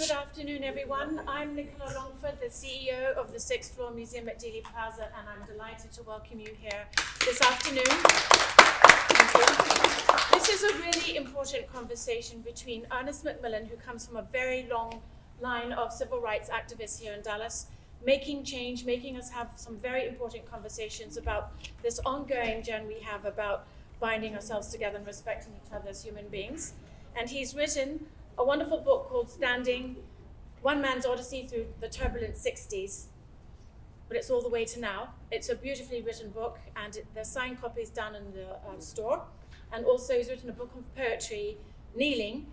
Good afternoon, everyone. I'm Nicola Longford, the CEO of the 6th Floor Museum at Dealey Plaza, and I'm delighted to welcome you here this afternoon. This is a really important conversation between Ernest McMillan, who comes from a very long line of civil rights activists here in Dallas, making change, making us have some very important conversations about this ongoing journey we have about binding ourselves together and respecting each other as human beings. And he's written a wonderful book called Standing, One Man's Odyssey Through the Turbulent 60s, but it's all the way to now. It's a beautifully written book, and there's signed copies down in the store. And also he's written a book of poetry, Kneeling,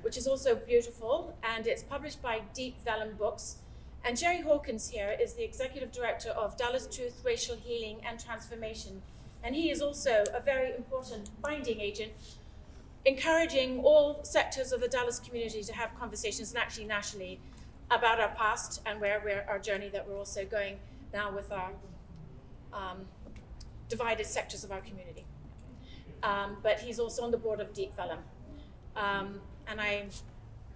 which is also beautiful, and it's published by Deep Vellum Books. And Jerry Hawkins here is the executive director of Dallas Truth, Racial Healing and Transformation. And he is also a very important binding agent, encouraging all sectors of the Dallas community to have conversations, and actually nationally, about our past and our journey that we're also going now with our divided sectors of our community. But he's also on the board of Deep Vellum. And I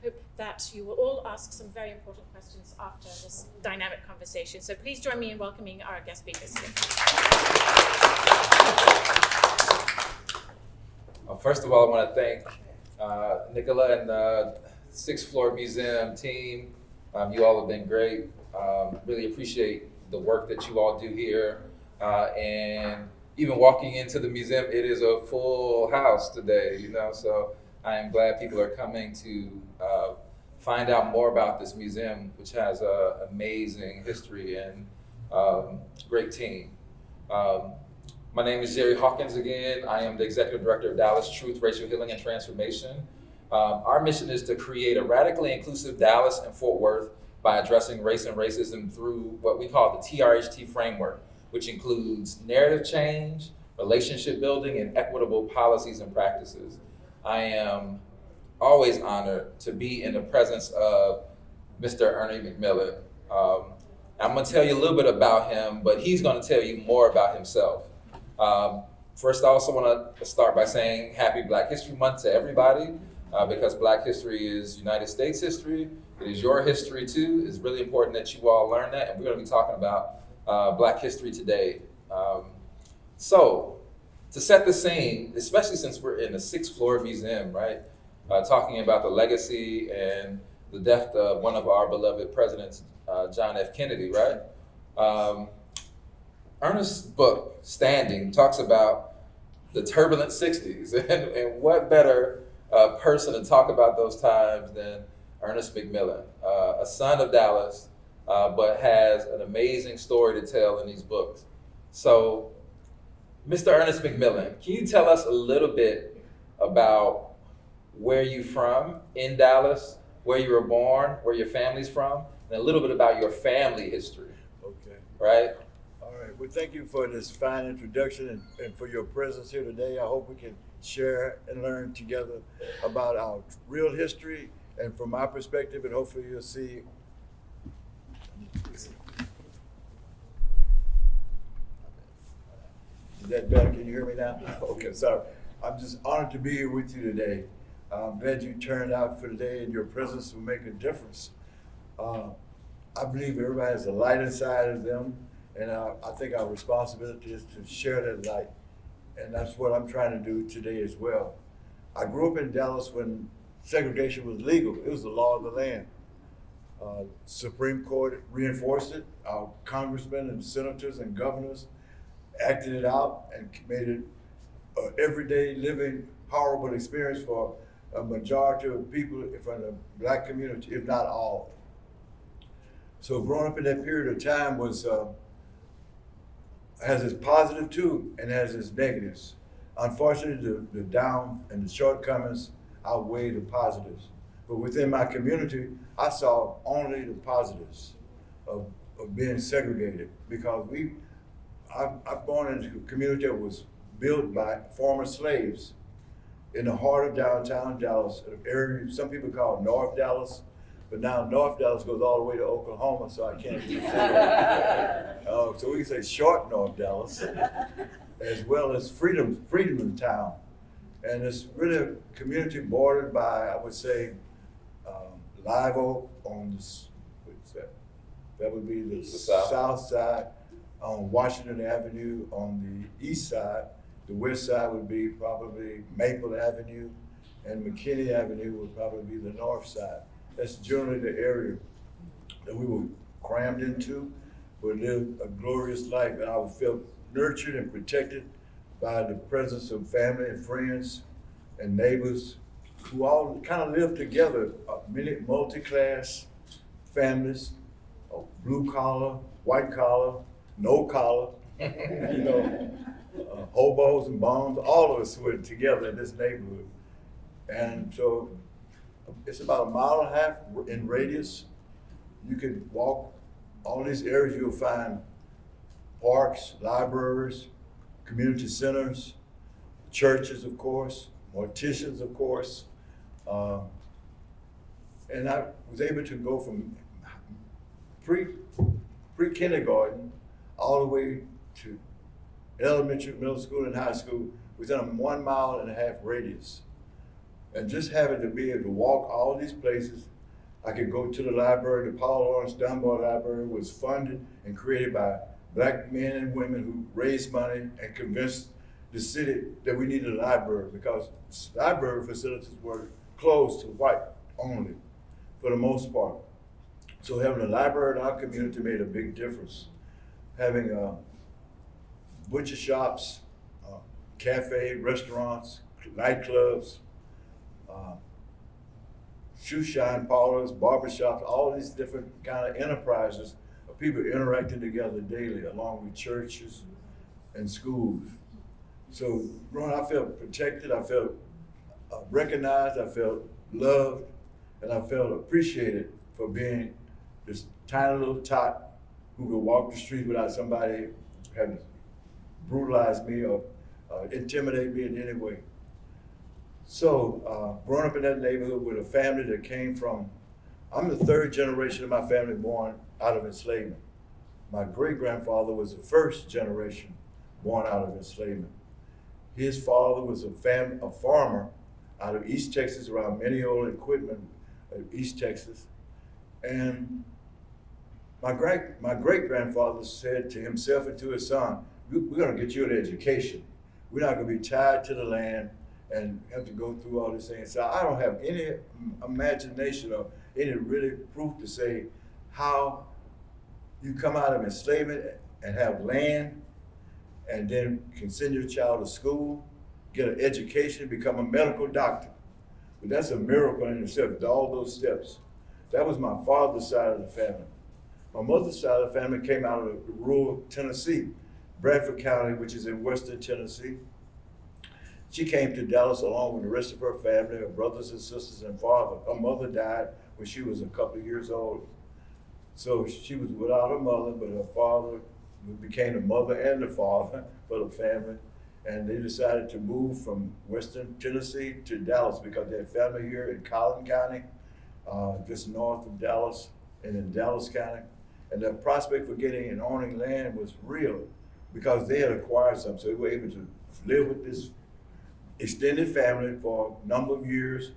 hope that you will all ask some very important questions after this dynamic conversation. So please join me in welcoming our guest speakers here. First of all, I want to thank Nicola and the 6th Floor Museum team. You all have been great. Really appreciate the work that you all do here. And even walking into the museum, it is a full house today, so I am glad people are coming to find out more about this museum, which has an amazing history and great team. My name is Jerry Hawkins again. I am the Executive Director of Dallas Truth, Racial Healing and Transformation. Our mission is to create a radically inclusive Dallas and Fort Worth by addressing race and racism through what we call the TRHT framework, which includes narrative change, relationship building, and equitable policies and practices. I am always honored to be in the presence of Mr. Ernest McMillan. I'm gonna tell you a little bit about him, but he's gonna tell you more about himself. First, I also want to start by saying Happy Black History Month to everybody, because Black history is United States history. It is your history too. It's really important that you all learn that, and we're going to be talking about Black history today. So, to set the scene, especially since we're in the 6th Floor Museum, right? Talking about the legacy and the death of one of our beloved presidents, John F. Kennedy, right? Ernest's book, Standing, talks about the turbulent 60s, and what better person to talk about those times than Ernest McMillan, a son of Dallas, but has an amazing story to tell in these books. So, Mr. Ernest McMillan, can you tell us a little bit about where you're from in Dallas, where you were born, where your family's from, and a little bit about your family history? Okay. Right? All right. Well, thank you for this fine introduction and for your presence here today. I hope we can share and learn together about our real history and from my perspective, and hopefully you'll see. Is that better? Can you hear me now? Okay, sorry. I'm just honored to be here with you today. I'm glad you turned out for today, and your presence will make a difference. I believe everybody has a light inside of them, and I think our responsibility is to share that light. And that's what I'm trying to do today as well. I grew up in Dallas when segregation was legal. It was the law of the land. Supreme Court reinforced it. Our congressmen and senators and governors acted it out and made it an everyday living, horrible experience for a majority of people from the Black community, if not all. So growing up in that period of time has its positive too, and has its negatives. Unfortunately, the down and the shortcomings outweigh the positives. But within my community, I saw only the positives of being segregated, because I'm born in a community that was built by former slaves in the heart of downtown Dallas, an area some people call North Dallas, but now North Dallas goes all the way to Oklahoma, so I can't even say that. So we can say short North Dallas, as well as Freedom Town. And it's really a community bordered by, I would say, Live Oak on this, what's that? That would be the south. south side, on Washington Avenue. On the east side, the west side would be probably Maple Avenue, and McKinney Avenue would probably be the north side. That's generally the area that we were crammed into, but lived a glorious life, and I felt nurtured and protected by the presence of family and friends and neighbors who all kind of lived together, many multi-class families, blue collar, white collar, no collar, you know, hobos and bums, all of us were together in this neighborhood. And so it's about 1.5 miles in radius. You could walk all these areas, you'll find parks, libraries, community centers, churches, of course, morticians, of course. And I was able to go from pre-kindergarten all the way to elementary, middle school, and high school within a 1.5 mile radius. And just having to be able to walk all these places, I could go to the library. The Paul Lawrence Dunbar Library was funded and created by Black men and women who raised money and convinced the city that we needed a library, because library facilities were closed to white only for the most part. So having a library in our community made a big difference. Having butcher shops, cafe, restaurants, nightclubs, shoe shine parlors, barbershops, all these different kind of enterprises of people interacting together daily, along with churches and schools. So growing up, I felt protected, I felt recognized, I felt loved, and I felt appreciated for being this tiny little tot who could walk the street without somebody having brutalized me or intimidate me in any way. So growing up in that neighborhood with a family that came from, I'm the third generation of my family born out of enslavement. My great-grandfather was the first generation born out of enslavement. His father was a farmer out of East Texas, around Mineola and Quitman, East Texas. And my great-grandfather said to himself and to his son, we're gonna get you an education. We're not gonna be tied to the land and have to go through all these things. So I don't have any imagination or any really proof to say how you come out of enslavement and have land and then can send your child to school, get an education, become a medical doctor. But that's a miracle in itself, all those steps. That was my father's side of the family. My mother's side of the family came out of rural Tennessee, Bradford County, which is in western Tennessee. She came to Dallas along with the rest of her family, her brothers and sisters and father. Her mother died when she was a couple of years old. So she was without her mother, but her father became the mother and the father for the family. And they decided to move from western Tennessee to Dallas because they had family here in Collin County, just north of Dallas and in Dallas County. And the prospect for getting and owning land was real because they had acquired something. So they were able to live with this extended family for a number of years,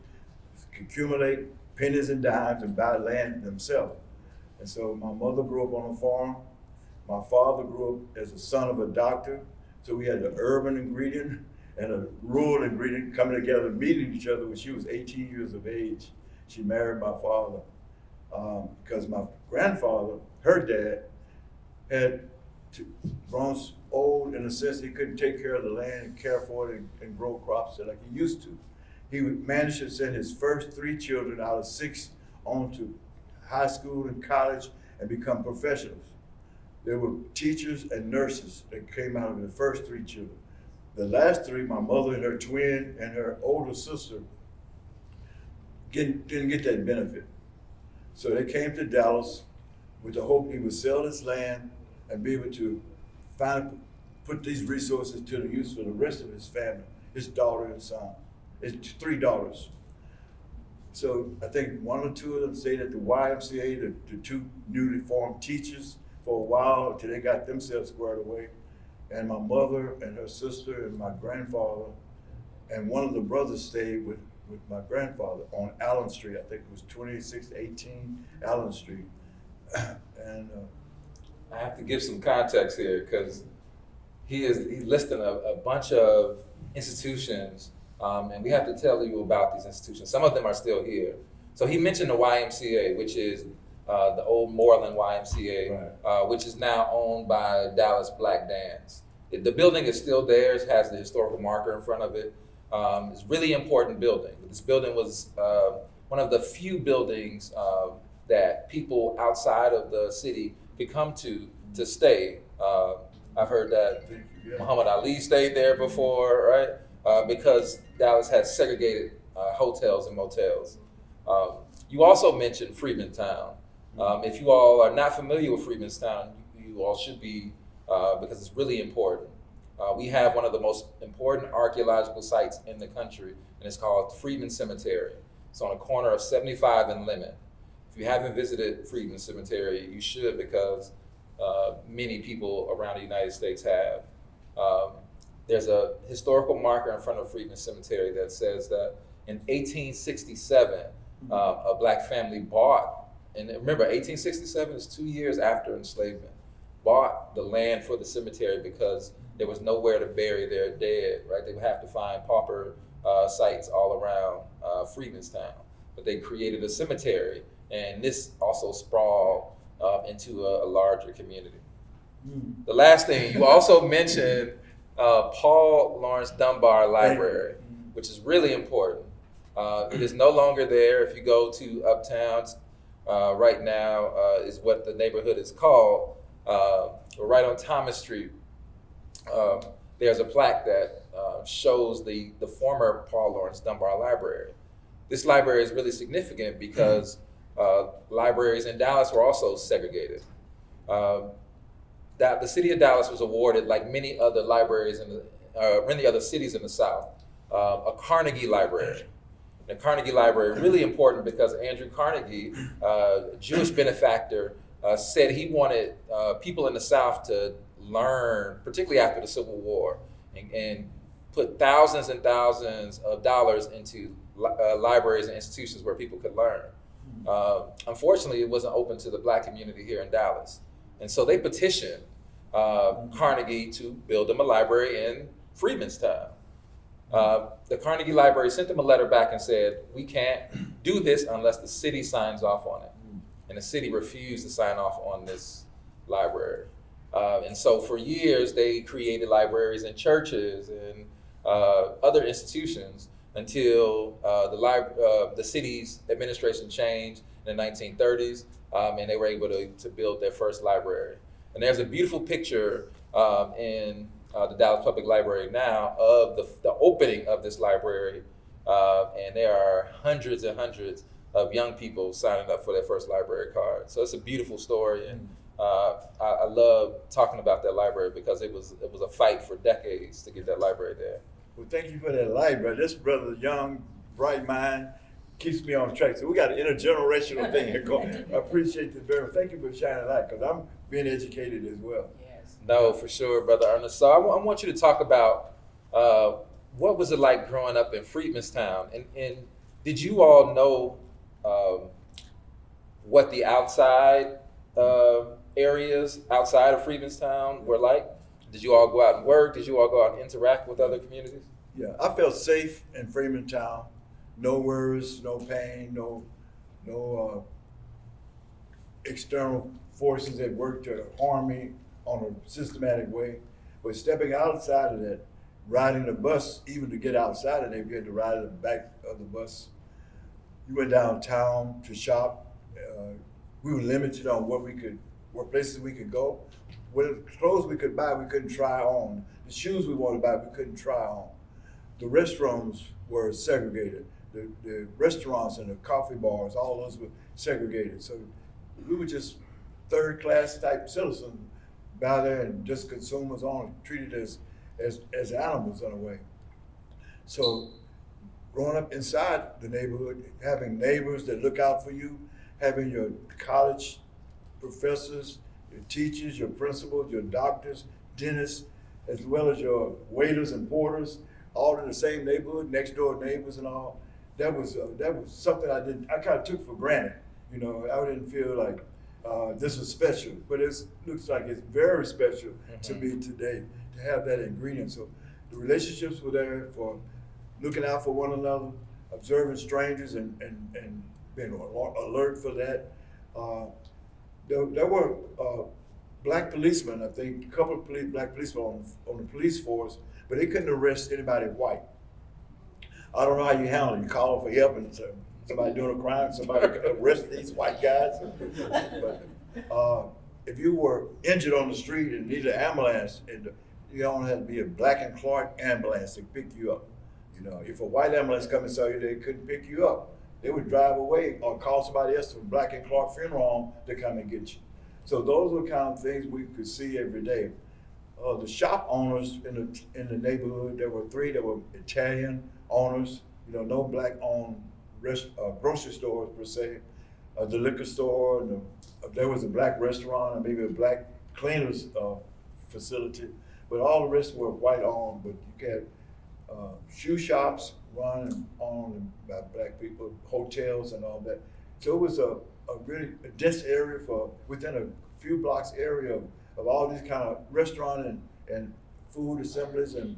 accumulate pennies and dimes and buy land themselves. And so my mother grew up on a farm. My father grew up as a son of a doctor. So we had the urban ingredient and a rural ingredient coming together, meeting each other when she was 18 years of age. She married my father because my grandfather, her dad, had grown old in a sense he couldn't take care of the land and care for it and grow crops like he used to. He managed to send his first 3 children out of 6 on to high school and college and become professionals. There were teachers and nurses that came out of the first 3 children. The last 3, my mother and her twin and her older sister, didn't get that benefit. So they came to Dallas with the hope he would sell his land and be able to put these resources to the use for the rest of his family, his daughter and son, his 3 daughters. So I think 1 or 2 of them stayed at the YMCA, the 2 newly formed teachers, for a while until they got themselves squared away. And my mother and her sister and my grandfather and one of the brothers stayed with with my grandfather on Allen Street. I think it was 2618 Allen Street. And I have to give some context here because he's listing a bunch of institutions, and we have to tell you about these institutions. Some of them are still here. So he mentioned the YMCA, which is the old Moreland YMCA, right. which is now owned by Dallas Black Dance. The building is still there. It has the historical marker in front of it. It's a really important building. This building was one of the few buildings that people outside of the city could come to stay. I've heard that Muhammad Ali stayed there before, right? Because Dallas had segregated hotels and motels. You also mentioned Freedmantown. If you all are not familiar with Freedmantown, you all should be, because it's really important. We have one of the most important archaeological sites in the country, and it's called Freedman Cemetery. It's on a corner of 75 and Lemon. If you haven't visited Freedman Cemetery, you should, because many people around the United States have. There's a historical marker in front of Freedman Cemetery that says that in 1867, a black family bought, and remember, 1867 is 2 years after enslavement, bought the land for the cemetery because there was nowhere to bury their dead, right? They would have to find pauper sites all around Freedmanstown. But they created a cemetery, and this also sprawled into a larger community. The last thing, you also mentioned Paul Laurence Dunbar Library, which is really important. It is no longer there. If you go to Uptown, right now is what the neighborhood is called. Right on Thomas Street, there's a plaque that shows the former Paul Laurence Dunbar Library. This library is really significant because libraries in Dallas were also segregated. That the city of Dallas was awarded, like many other libraries in many other cities in the South, a Carnegie Library. The Carnegie Library, really important because Andrew Carnegie, a Jewish benefactor, said he wanted people in the South to learn, particularly after the Civil War, and put thousands and thousands of dollars into libraries and institutions where people could learn. Unfortunately, it wasn't open to the black community here in Dallas. And so they petitioned Carnegie to build them a library in Freedmanstown. The Carnegie Library sent them a letter back and said, we can't do this unless the city signs off on it. And the city refused to sign off on this library. And so for years, they created libraries in churches and other institutions until the city's administration changed in the 1930s, and they were able to build their first library. And there's a beautiful picture in the Dallas Public Library now of the opening of this library, and there are hundreds and hundreds of young people signing up for their first library card. So it's a beautiful story, and I love talking about that library because it was a fight for decades to get that library there. Well, thank you for that library. This brother, young, bright mind, keeps me on track. So we got an intergenerational thing here going. I appreciate this very much. Thank you for shining light, because I'm being educated as well. Yes. No, for sure, Brother Ernest. So I want you to talk about what was it like growing up in Freedmanstown, and did you all know what the outside areas outside of Freedmanstown were like? Did you all go out and work? Did you all go out and interact with other communities? Yeah, I felt safe in Freedmantown. No worries, no pain, no external forces at work to harm me on a systematic way. But stepping outside of that, riding the bus, even to get outside of there, you had to ride at the back of the bus. You went downtown to shop. We were limited on what places we could go. What clothes we could buy, we couldn't try on. The shoes we wanted to buy, we couldn't try on. The restrooms were segregated. The restaurants and the coffee bars, all those were segregated. So we were just third-class type citizens out there and just consumers on, treated as animals in a way. So growing up inside the neighborhood, having neighbors that look out for you, having your college professors, your teachers, your principals, your doctors, dentists, as well as your waiters and porters, all in the same neighborhood, next door neighbors and all. that was something I kind of took for granted. You know, I didn't feel like this was special, but it looks like it's very special to me today to have that ingredient. So the relationships were there for looking out for one another, observing strangers, and being alert for that. There were black policemen, I think, a couple of black policemen on the police force, but they couldn't arrest anybody white. I don't know how you handle it. You call for help and somebody doing a crime, somebody arrest these white guys. But if you were injured on the street and needed an ambulance, you only had to be a black and Clark ambulance to pick you up. You know, if a white ambulance come and saw you, they couldn't pick you up. They would drive away or call somebody else from Black and Clark Funeral Home to come and get you. So those were kind of things we could see every day. The shop owners in the neighborhood, there were 3 that were Italian owners, you know, no black-owned grocery stores per se. The liquor store, there was a black restaurant and maybe a black cleaners facility, but all the rest were white-owned. But you had shoe shops run and owned by black people, hotels and all that. So it was a really dense area within a few blocks area of all these kind of restaurant and food assemblies and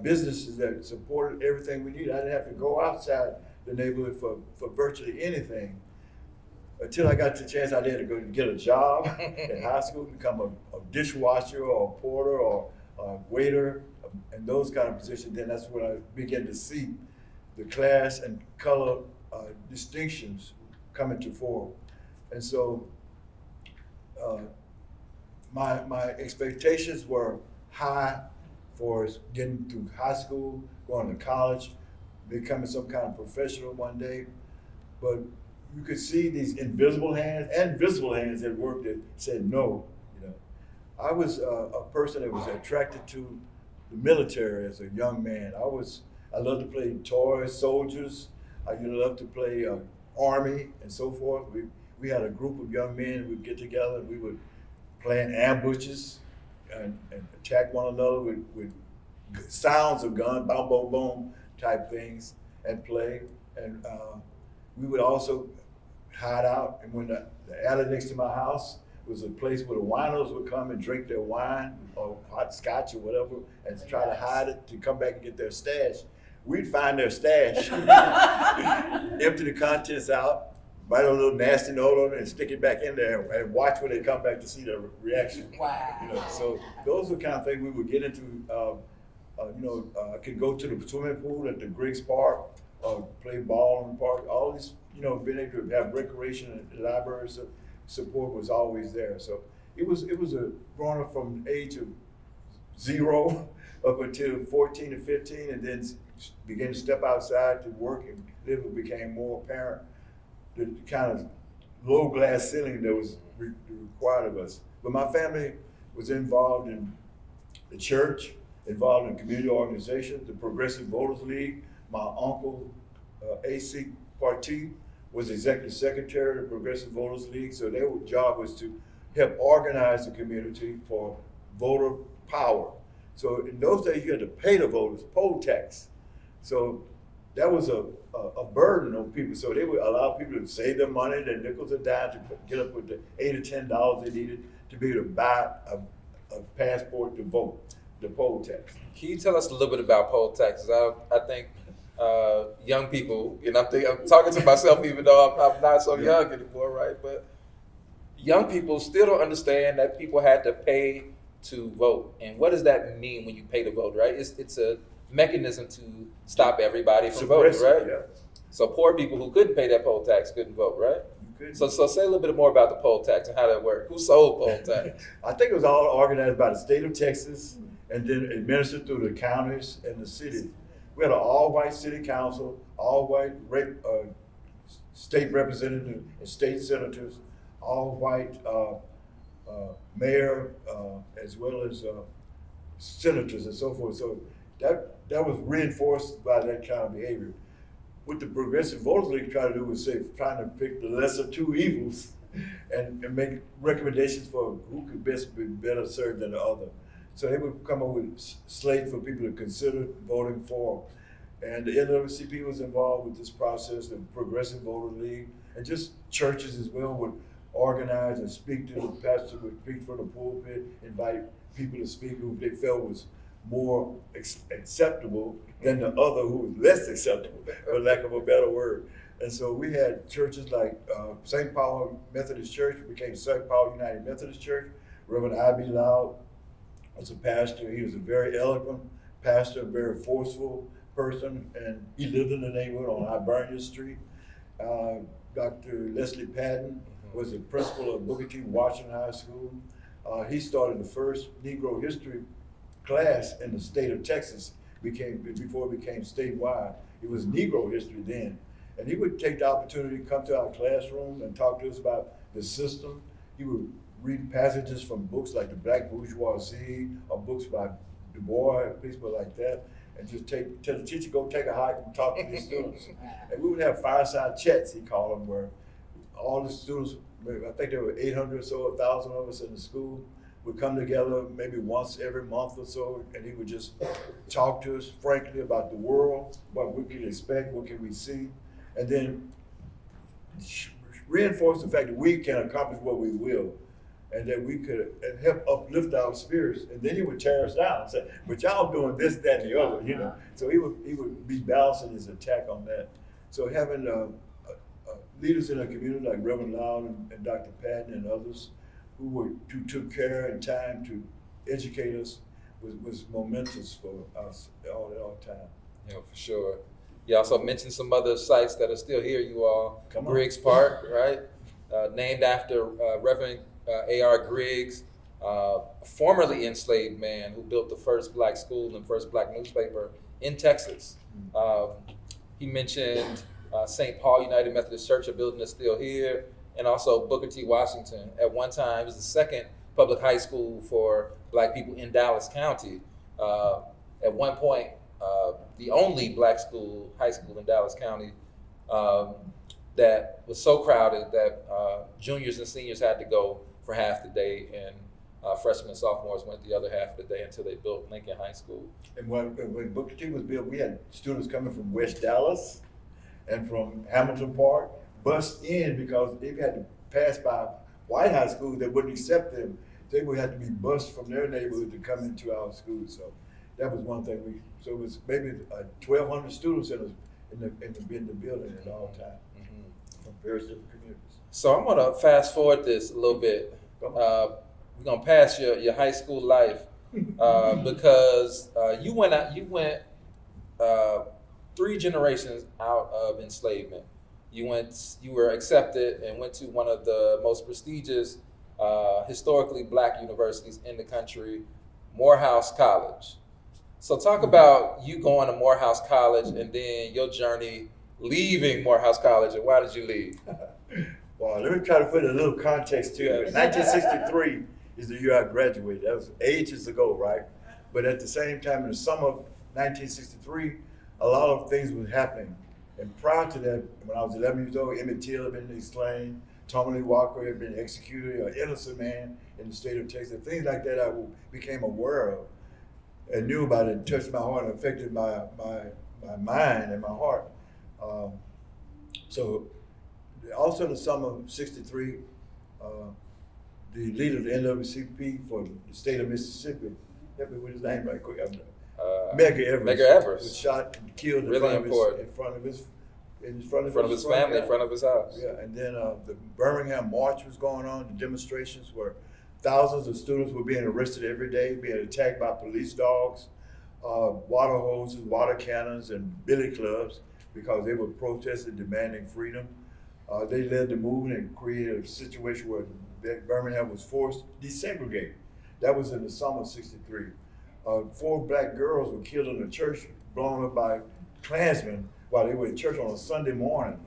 businesses that supported everything we needed. I didn't have to go outside the neighborhood for virtually anything. Until I got the chance, I had to go get a job in high school, become a dishwasher or a porter or a waiter, and those kind of positions. Then that's when I began to see the class and color distinctions coming to fore. And so my expectations were high for getting through high school, going to college, becoming some kind of professional one day. But you could see these invisible hands and visible hands at work that said no. You know, I was a person that was attracted to the military as a young man. I loved to play toys, soldiers. I loved to play army and so forth. We had a group of young men. We'd get together and we would plan ambushes and attack one another with sounds of gun, boom, boom, boom type things and play. And we would also hide out. And when the alley next to my house was a place where the winos would come and drink their wine or hot scotch or whatever and try to hide it to come back and get their stash. We'd find their stash, empty the contents out, write a little nasty note on it and stick it back in there and watch when they come back to see their reaction. Wow. You know, so those are the kind of things we would get into. I could go to the swimming pool at the Griggs Park, play ball in the park. All these, being able to have recreation and library support was always there. So it was a growing up from the age of 0 up until 14 to 15, and then began to step outside to work and live. It became more apparent the kind of low glass ceiling that was required of us. But my family was involved in the church, involved in community organizations, the Progressive Voters League. My uncle, A.C. Partee, was executive secretary of the Progressive Voters League. So their job was to help organize the community for voter power. So in those days, you had to pay the voters, poll tax. So that was a burden on people. So they would allow people to save their money, their nickels and dimes, to get up with the $8 or $10 they needed to be able to buy a passport to vote, the poll tax. Can you tell us a little bit about poll taxes? I think young people, I'm talking to myself even though I'm not so young anymore, right? But young people still don't understand that people had to pay to vote. And what does that mean when you pay to vote, right? It's a mechanism to stop everybody from voting, right? Yeah. So poor people who couldn't pay that poll tax couldn't vote, right? So say a little bit more about the poll tax and how that worked. Who sold poll tax? I think it was all organized by the state of Texas and then administered through the counties and the cities. We had an all-white city council, all-white state representatives and state senators, all-white mayor, as well as senators and so forth. So that was reinforced by that kind of behavior. What the Progressive Voters League tried to do was trying to pick the lesser two evils and make recommendations for who could best be better served than the other. So they would come up with slates for people to consider voting for. And the NAACP was involved with this process, the Progressive Voter League, and just churches as well would organize and speak to the pastor, would speak from the pulpit, invite people to speak who they felt was more acceptable than the other who was less acceptable, for lack of a better word. And so we had churches like St. Paul Methodist Church, became St. Paul United Methodist Church. Reverend I.B. Loud was a pastor. He was a very eloquent pastor, a very forceful person, and he lived in the neighborhood on Hibernia Street. Dr. Leslie Patton was the principal of Booker T. Washington High School. He started the first Negro history class in the state of Texas before it became statewide. It was Negro history then. And he would take the opportunity to come to our classroom and talk to us about the system. He would read passages from books like The Black Bourgeoisie or books by Du Bois, people like that, and just tell the teacher, go take a hike and talk to the students. And we would have fireside chats, he called them, where all the students, I think there were 800 or so, 1,000 of us in the school, would come together maybe once every month or so, and he would just talk to us frankly about the world, what we could expect, what can we see, and then reinforce the fact that we can accomplish what we will, and that we could and help uplift our spirits. And then he would tear us down and say, but y'all doing this, that, and the other, you know. So he would be balancing his attack on that. So having leaders in our community like Reverend Loud and Dr. Patton and others who took care and time to educate us was momentous for us all time. Yeah, for sure. You also mentioned some other sites that are still here, you all. Come on. Griggs Park, right? Named after Reverend A.R. Griggs, formerly enslaved man who built the first black school and first black newspaper in Texas. He mentioned St. Paul United Methodist Church, a building that's still here, and also Booker T. Washington. At one time, it was the second public high school for black people in Dallas County. At one point, the only black high school in Dallas County that was so crowded that juniors and seniors had to go for half the day, and freshmen and sophomores went the other half of the day until they built Lincoln High School. And when Booker T was built, we had students coming from West Dallas and from Hamilton Park, bused in because they had to pass by white high schools that wouldn't accept them. They would have to be bused from their neighborhood to come into our school. So that was one thing so it was maybe 1,200 students in the building at all times from various different communities. So I'm gonna fast forward this a little bit. We're gonna pass your high school life because you went 3 generations out of enslavement. You were accepted and went to one of the most prestigious historically black universities in the country, Morehouse College. So talk about you going to Morehouse College and then your journey leaving Morehouse College, and why did you leave? Well, let me try to put a little context to it. 1963 is the year I graduated. That was ages ago, right? But at the same time, in the summer of 1963, a lot of things were happening. And prior to that, when I was 11 years old, Emmett Till had been slain, Tommy Lee Walker had been executed, an innocent man in the state of Texas. Things like that I became aware of and knew about it, and touched my heart and affected my mind and my heart. So also in the summer of 63, the leader of the NAACP for the state of Mississippi, help me with his name right quick, Medgar Evers was shot and killed in front of his family, in front of his house. Yeah, and then the Birmingham March was going on, the demonstrations where thousands of students were being arrested every day, being attacked by police dogs, water hoses, water cannons, and billy clubs because they were protesting, demanding freedom. They led the movement and created a situation where Birmingham was forced to desegregate. That was in the summer of 63. 4 black girls were killed in a church, blown up by Klansmen while they were in church on a Sunday morning.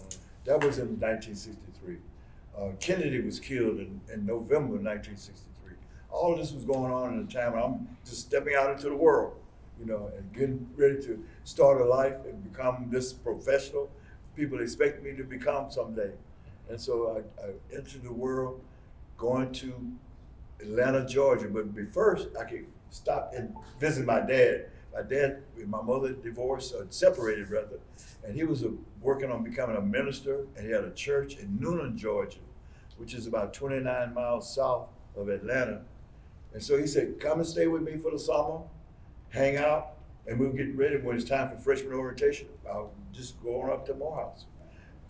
That was in 1963. Kennedy was killed in November 1963. All of this was going on in a time when I'm just stepping out into the world, and getting ready to start a life and become this professional people expect me to become someday. And so I entered the world going to Atlanta, Georgia. But first, I could stop and visit my dad. my mother divorced, separated rather, and he was working on becoming a minister, and he had a church in Noonan, Georgia, which is about 29 miles south of Atlanta. And so he said, come and stay with me for the summer, hang out, and we'll get ready when it's time for freshman orientation. I'll just go on up to Morehouse.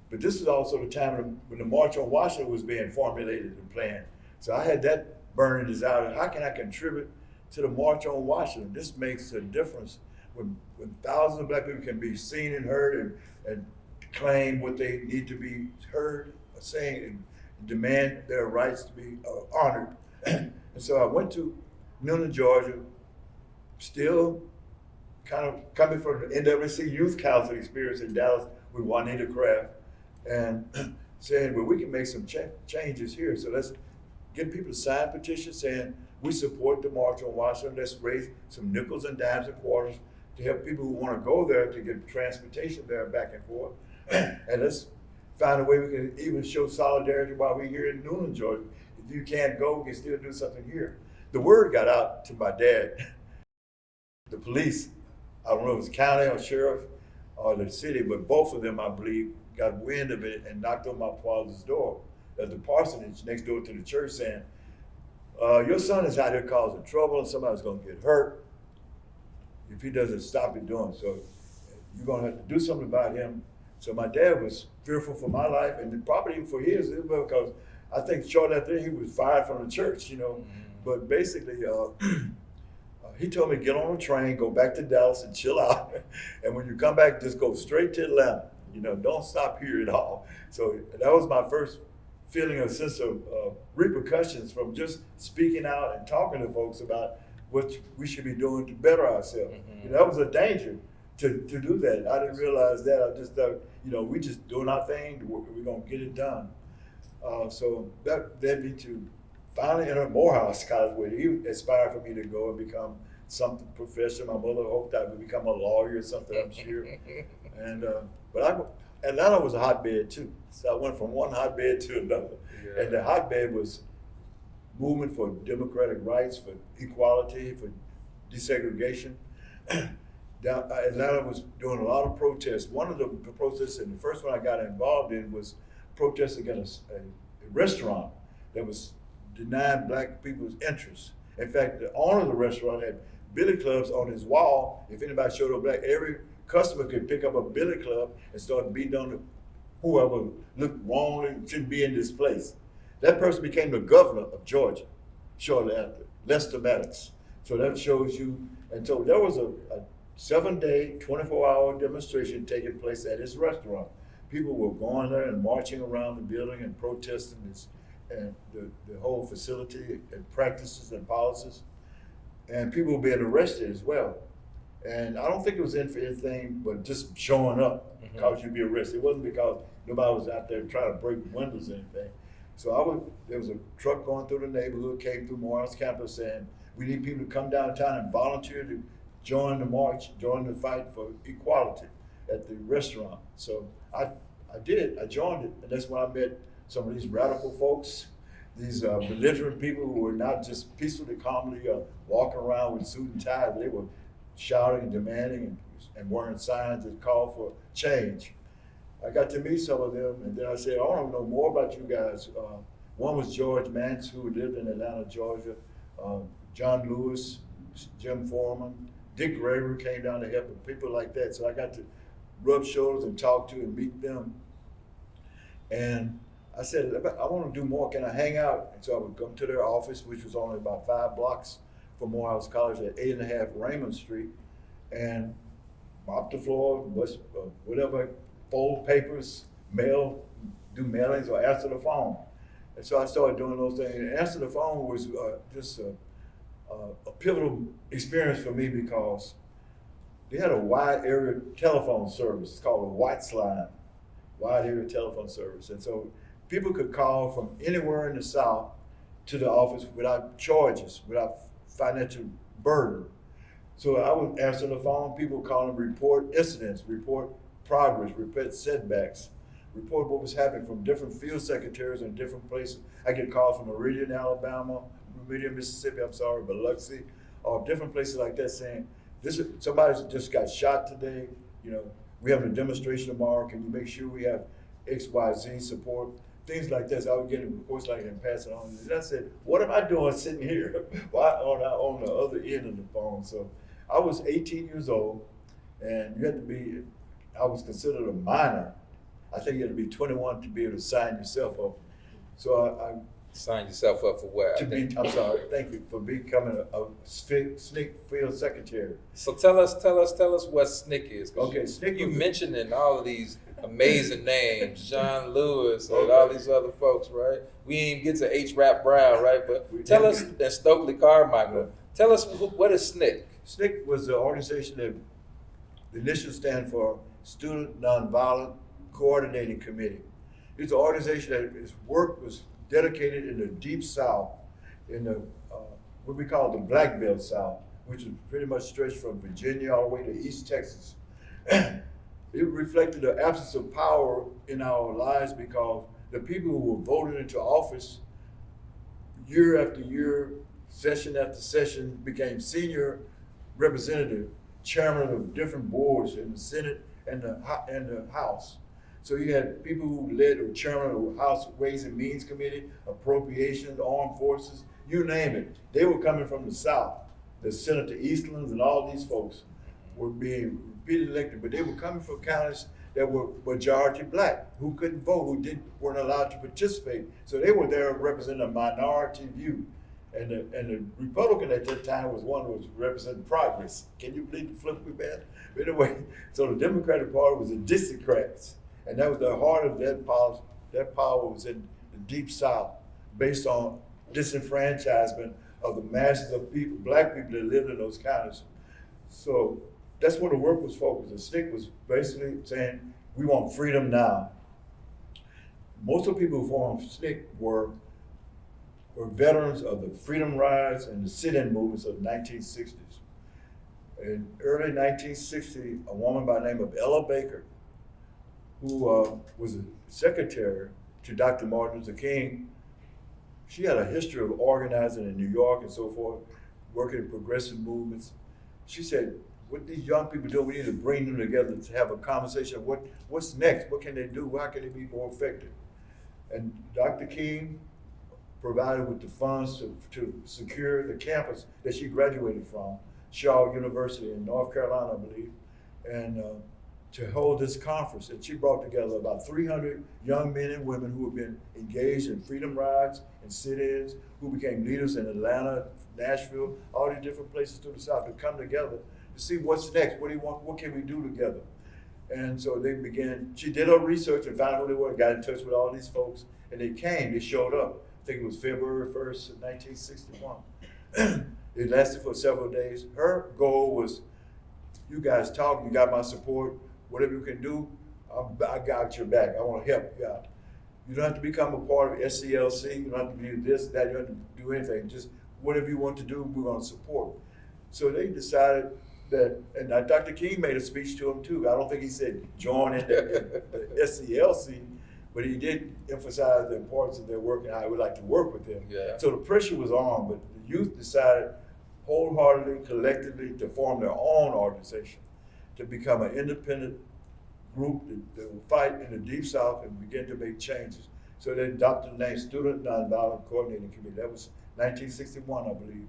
But this is also the time when the March on Washington was being formulated and planned. So I had that burning desire. How can I contribute to the March on Washington? This makes a difference when thousands of black people can be seen and heard and claim what they need to be heard, or saying, and demand their rights to be honored. And so I went to Noonan, Georgia, still kind of coming from the NWC Youth Council experience in Dallas with Juanita Craft, and saying, well, we can make some changes here. So let's get people to sign petitions saying, we support the March on Washington. Let's raise some nickels and dimes and quarters to help people who want to go there to get transportation there back and forth. And let's find a way we can even show solidarity while we're here in Noonan, Georgia. If you can't go, we can still do something here. The word got out to my dad. The police, I don't know if it was county or sheriff or the city, but both of them, I believe, got wind of it and knocked on my father's door at the parsonage next door to the church saying, your son is out here causing trouble and somebody's gonna get hurt if he doesn't stop it doing. So you're gonna have to do something about him. So my dad was fearful for my life and probably for his, because I think shortly after he was fired from the church, you know. But basically, he told me, get on a train, go back to Dallas and chill out. And when you come back, just go straight to Atlanta. You know, don't stop here at all. So that was my first feeling a sense of repercussions from just speaking out and talking to folks about what we should be doing to better ourselves. You know, that was a danger to do that. I didn't realize that. I just thought, you know, we just doing our thing, we're gonna get it done. So that led me to finally enter Morehouse College, where he aspired for me to go and become something professional. My mother hoped I would become a lawyer or something, I'm sure. And Atlanta was a hotbed too. So I went from one hotbed to another. Yeah. And the hotbed was movement for democratic rights, for equality, for desegregation. Atlanta was doing a lot of protests. One of the protests, and the first one I got involved in, was protests against a restaurant that was denying black people's interests. In fact, the owner of the restaurant had billy clubs on his wall. If anybody showed up black, every customer could pick up a billy club and start beating on whoever looked wrong and shouldn't be in this place. That person became the governor of Georgia shortly after, Lester Maddox. So that shows you, and so there was a 7-day, 24-hour demonstration taking place at his restaurant. People were going there and marching around the building and protesting this, and the whole facility and practices and policies. And people were being arrested as well. And I don't think it was in for anything but just showing up caused you to be arrested. It wasn't because nobody was out there trying to break windows or anything. So there was a truck going through the neighborhood, came through Morehouse campus saying, we need people to come downtown and volunteer to join the march, join the fight for equality at the restaurant. So I did, I joined it. And that's when I met some of these radical folks, these belligerent people who were not just peacefully, calmly walking around with suit and tie, they were shouting and demanding and wearing signs that called for change. I got to meet some of them, and then I said, I want to know more about you guys. One was George Mance, who lived in Atlanta, Georgia, John Lewis, Jim Foreman, Dick Graver came down to help, and people like that. So I got to rub shoulders and talk to and meet them. And I said, I want to do more. Can I hang out? And so I would come to their office, which was only about 5 blocks from Morehouse College at 8.5 Raymond Street, and mop the floor, whatever, fold papers, mail, do mailings, or answer the phone. And so I started doing those things. And answer the phone was just a pivotal experience for me because they had a wide area telephone service. It's called a White's Line, wide area telephone service. And so people could call from anywhere in the South to the office without charges, without financial burden. So I would answer the phone, people would call and report incidents, report progress, report setbacks, report what was happening from different field secretaries in different places. I get calls from Meridian, Alabama, Meridian, Mississippi, Biloxi, or different places like that saying, Somebody just got shot today, we have a demonstration tomorrow, can you make sure we have X, Y, Z support? Things like this, I would get reports like that and pass it on. And I said, what am I doing sitting here? Why on the other end of the phone? So I was 18 years old, and I was considered a minor. I think you had to be 21 to be able to sign yourself up. So I Sign yourself up for what? I'm sorry, thank you for becoming a SNCC field secretary. So tell us what SNCC is. 'Cause Okay, SNCC you was- mentioning all of these amazing names, John Lewis and all these other folks, right? We didn't even get to H. Rap Brown, right? But We tell didn't. us, and Stokely Carmichael, tell us what is SNCC? SNCC was the organization that the initials stand for Student Nonviolent Coordinating Committee. It's an organization that its work was dedicated in the Deep South, in the what we call the Black Belt South, which is pretty much stretched from Virginia all the way to East Texas. It reflected the absence of power in our lives because the people who were voted into office year after year, session after session, became senior representative, chairman of different boards in the Senate and the House. So you had people who led or chairman of the House Ways and Means Committee, Appropriations, Armed Forces, you name it. They were coming from the South. The Senator Eastlands and all these folks were being repeatedly elected, but they were coming from counties that were majority black, who couldn't vote, weren't allowed to participate. So they were there representing a minority view. And the Republican at that time was one who was representing progress. Can you believe the flip we had? But anyway, so the Democratic Party was the Dixiecrats. And that was the heart of that power. That power was in the Deep South, based on disenfranchisement of the masses of people, black people that lived in those counties. So that's where the work was focused. The SNCC was basically saying, we want freedom now. Most of the people who formed SNCC were veterans of the freedom rides and the sit-in movements of the 1960s. In early 1960, a woman by the name of Ella Baker, who was a secretary to Dr. Martin Luther King, she had a history of organizing in New York and so forth, working in progressive movements. She said, what these young people do, we need to bring them together to have a conversation of what's next, what can they do, how can they be more effective? And Dr. King provided with the funds to secure the campus that she graduated from, Shaw University in North Carolina, I believe, and to hold this conference. And she brought together about 300 young men and women who had been engaged in freedom rides and sit-ins, who became leaders in Atlanta, Nashville, all these different places through the South, to come together to see what's next, what do you want, what can we do together? And so they began, she did her research and found out who they were, got in touch with all these folks, and they came, they showed up. I think it was February 1st, 1961. It lasted for several days. Her goal was, you guys talk, you got my support, whatever you can do, I got your back. I want to help you out. You don't have to become a part of SCLC, you don't have to do this, that, you don't have to do anything. Just whatever you want to do, we're going to support. So they decided that, and Dr. King made a speech to them too. I don't think he said join in the SCLC, but he did emphasize the importance of their work and how he would like to work with them. Yeah. So the pressure was on, but the youth decided wholeheartedly, collectively, to form their own organization, to become an independent group that will fight in the Deep South and begin to make changes. So they adopted the name Student Nonviolent Coordinating Committee. That was 1961, I believe.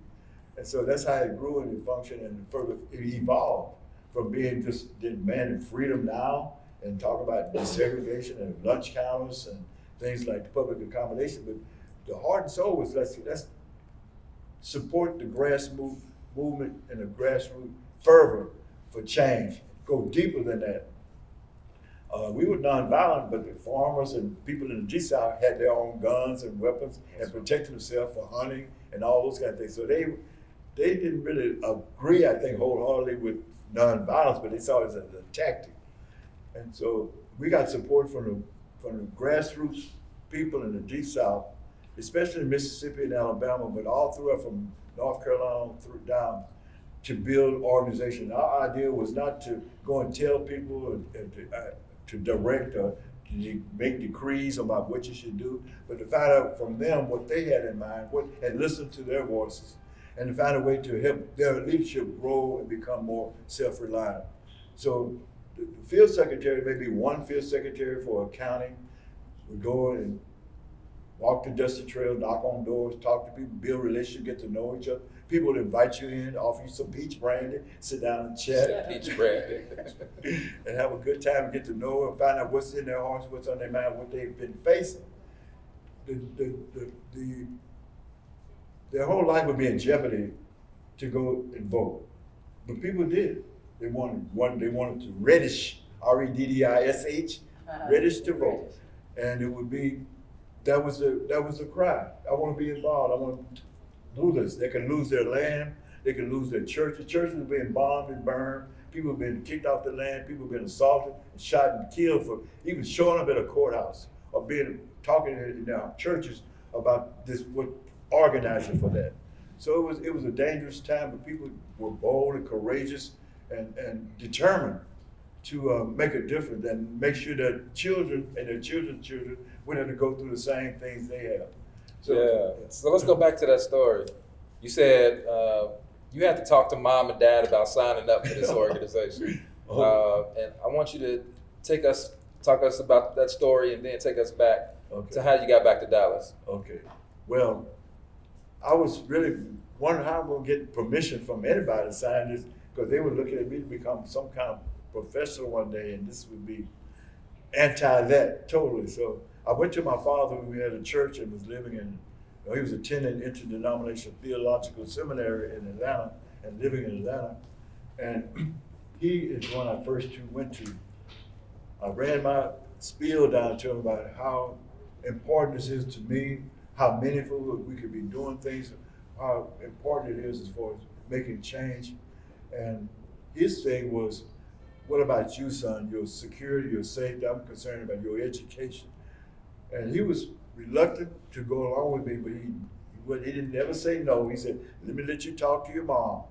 And so that's how it grew and it functioned, and further it evolved from being just demanding freedom now and talk about desegregation and lunch counters and things like public accommodation. But the heart and soul was let's support the grassroots movement and the grassroots fervor for change. Go deeper than that. We were nonviolent, but the farmers and people in the Deep South had their own guns and weapons and protected themselves for hunting and all those kind of things. So they didn't really agree, I think, wholeheartedly with nonviolence, but they saw it as a tactic. And so we got support from the grassroots people in the Deep South, especially in Mississippi and Alabama, but all throughout from North Carolina down, to build organization. Our idea was not to go and tell people to direct or to make decrees about what you should do, but to find out from them what they had in mind, and listen to their voices. and to find a way to help their leadership grow and become more self-reliant. So the field secretary, maybe one field secretary for a county, would go and walk the dusty trail, knock on doors, talk to people, build relationships, get to know each other. People would invite you in, offer you some peach brandy, sit down and chat. Peach brandy. And have a good time and get to know and find out what's in their hearts, what's on their mind, what they've been facing. Their whole life would be in jeopardy to go and vote. But people did. They wanted to reddish, R-E-D-D-I-S-H, reddish to vote. And it would be, that was the cry. I want to be involved. I want to do this. They can lose their land. They can lose their churches. Churches are being bombed and burned. People have been kicked off the land. People have been assaulted, and shot, and killed for even showing up at a courthouse or talking in their churches about this, what organizing for that. So it was a dangerous time, but people were bold and courageous and determined to make a difference and make sure that children and their children's children wouldn't have to go through the same things they have. So let's go back to that story. You said you had to talk to mom and dad about signing up for this organization. And I want you to talk us about that story and then take us back to how you got back to Dallas. Okay. Well, I was really wondering how I'm going to get permission from anybody to sign this, because they were looking at me to become some kind of professional one day, and this would be anti that totally. So I went to my father, who had a church and was living in, he was attending interdenominational theological seminary in Atlanta and living in Atlanta. And he is one I first went to. I ran my spiel down to him about how important this is to me, how meaningful we could be doing things, how important it is as far as making change. And his thing was, what about you, son? Your security, your safety, I'm concerned about your education. And he was reluctant to go along with me, but he didn't ever say no. He said, let me let you talk to your mom.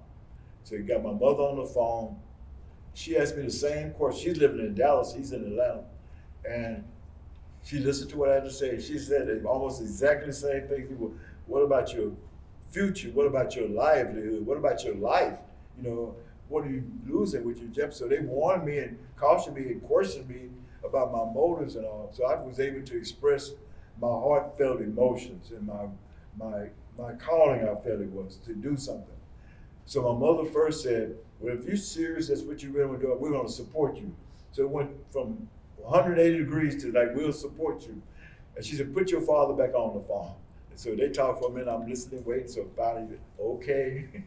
So he got my mother on the phone. She asked me the same question. She's living in Dallas, he's in Atlanta. And she listened to what I had to say. She said almost exactly the same thing. People, what about your future? What about your livelihood? What about your life? You know, what are you losing with your job? So they warned me and cautioned me and questioned me about my motives and all. So I was able to express my heartfelt emotions and my calling, I felt it was, to do something. So my mother first said, well, if you're serious, that's what you really want to do, we're going to support you. So it went from 180 degrees to like, we'll support you. And she said, put your father back on the phone. And so they talked for a minute, I'm listening, waiting, so finally, okay.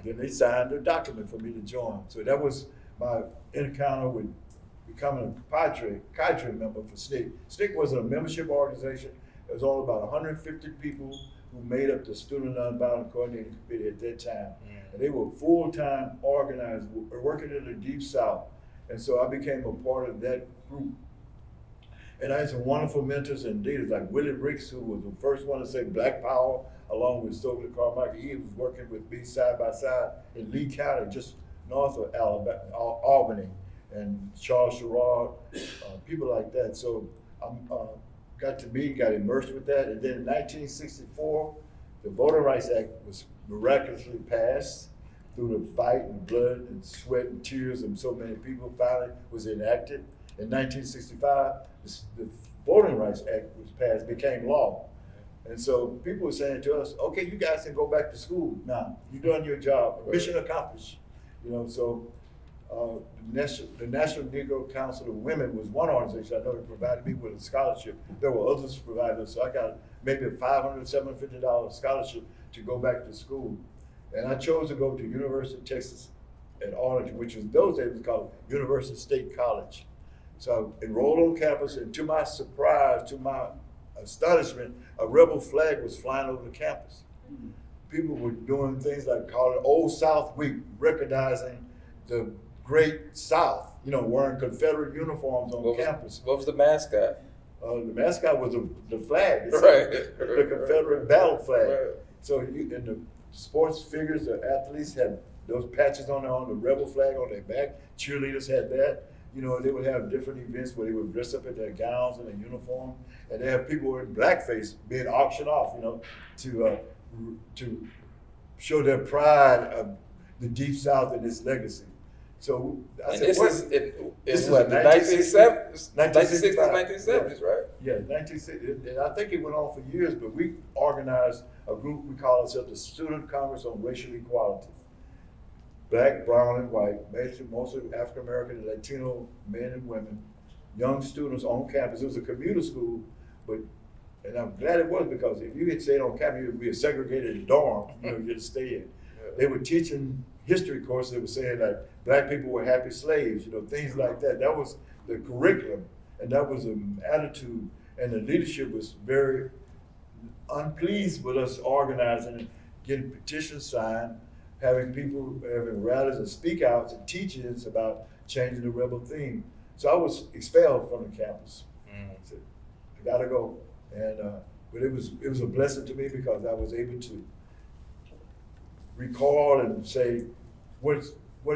Then they signed a document for me to join. So that was my encounter with becoming a cadre member for SNCC. SNCC wasn't a membership organization. It was all about 150 people who made up the Student Nonviolent Coordinating Committee at that time. And they were full-time organizers, working in the Deep South. And so I became a part of that group. And I had some wonderful mentors and leaders like Willie Ricks, who was the first one to say Black Power, along with Stokely Carmichael. He was working with me side by side in Lee County, just north of Albany, and Charles Sherrod, people like that. So I got immersed with that. And then in 1964, the Voting Rights Act was miraculously passed through the fight and blood and sweat and tears of so many people. Finally was enacted. In 1965, the Voting Rights Act was passed, became law. And so people were saying to us, okay, you guys can go back to school now. You've done your job, mission accomplished. You know, so the National Negro Council of Women was one organization. I know it provided me with a scholarship. There were others who provided us. So I got maybe a $500, $750 scholarship to go back to school. And I chose to go to University of Texas at Arlington, which was those days was called University State College. So I enrolled on campus, and to my surprise, to my astonishment, a rebel flag was flying over the campus. Mm-hmm. People were doing things like calling it Old South Week, recognizing the Great South, you know, wearing Confederate uniforms on campus. What was the mascot? The mascot was the flag, right. The Confederate battle flag. Right. So and the sports figures, the athletes had those patches on the rebel flag on their back. Cheerleaders had that. You know, they would have different events where they would dress up in their gowns and their uniform, and they have people in blackface being auctioned off, you know, to show their pride of the Deep South and its legacy. So I And said, this what? is This is what, the 1970s, 1965. 1970s, right? Yeah, 1960, and I think it went on for years, but we organized a group, we call ourselves the Student Congress on Racial Equality. Black, brown, and white, mostly African American, Latino men and women, young students on campus. It was a commuter school, and I'm glad it was, because if you had stayed on campus, you would be a segregated dorm, you had to stay in. They were teaching history courses that were saying like black people were happy slaves, things like that. That was the curriculum, and that was an attitude, and the leadership was very unpleased with us organizing and getting petitions signed, having people having rallies and speak outs and teachings about changing the rebel theme. So I was expelled from the campus. I said, I gotta go. And but it was a blessing to me, because I was able to recall and say, what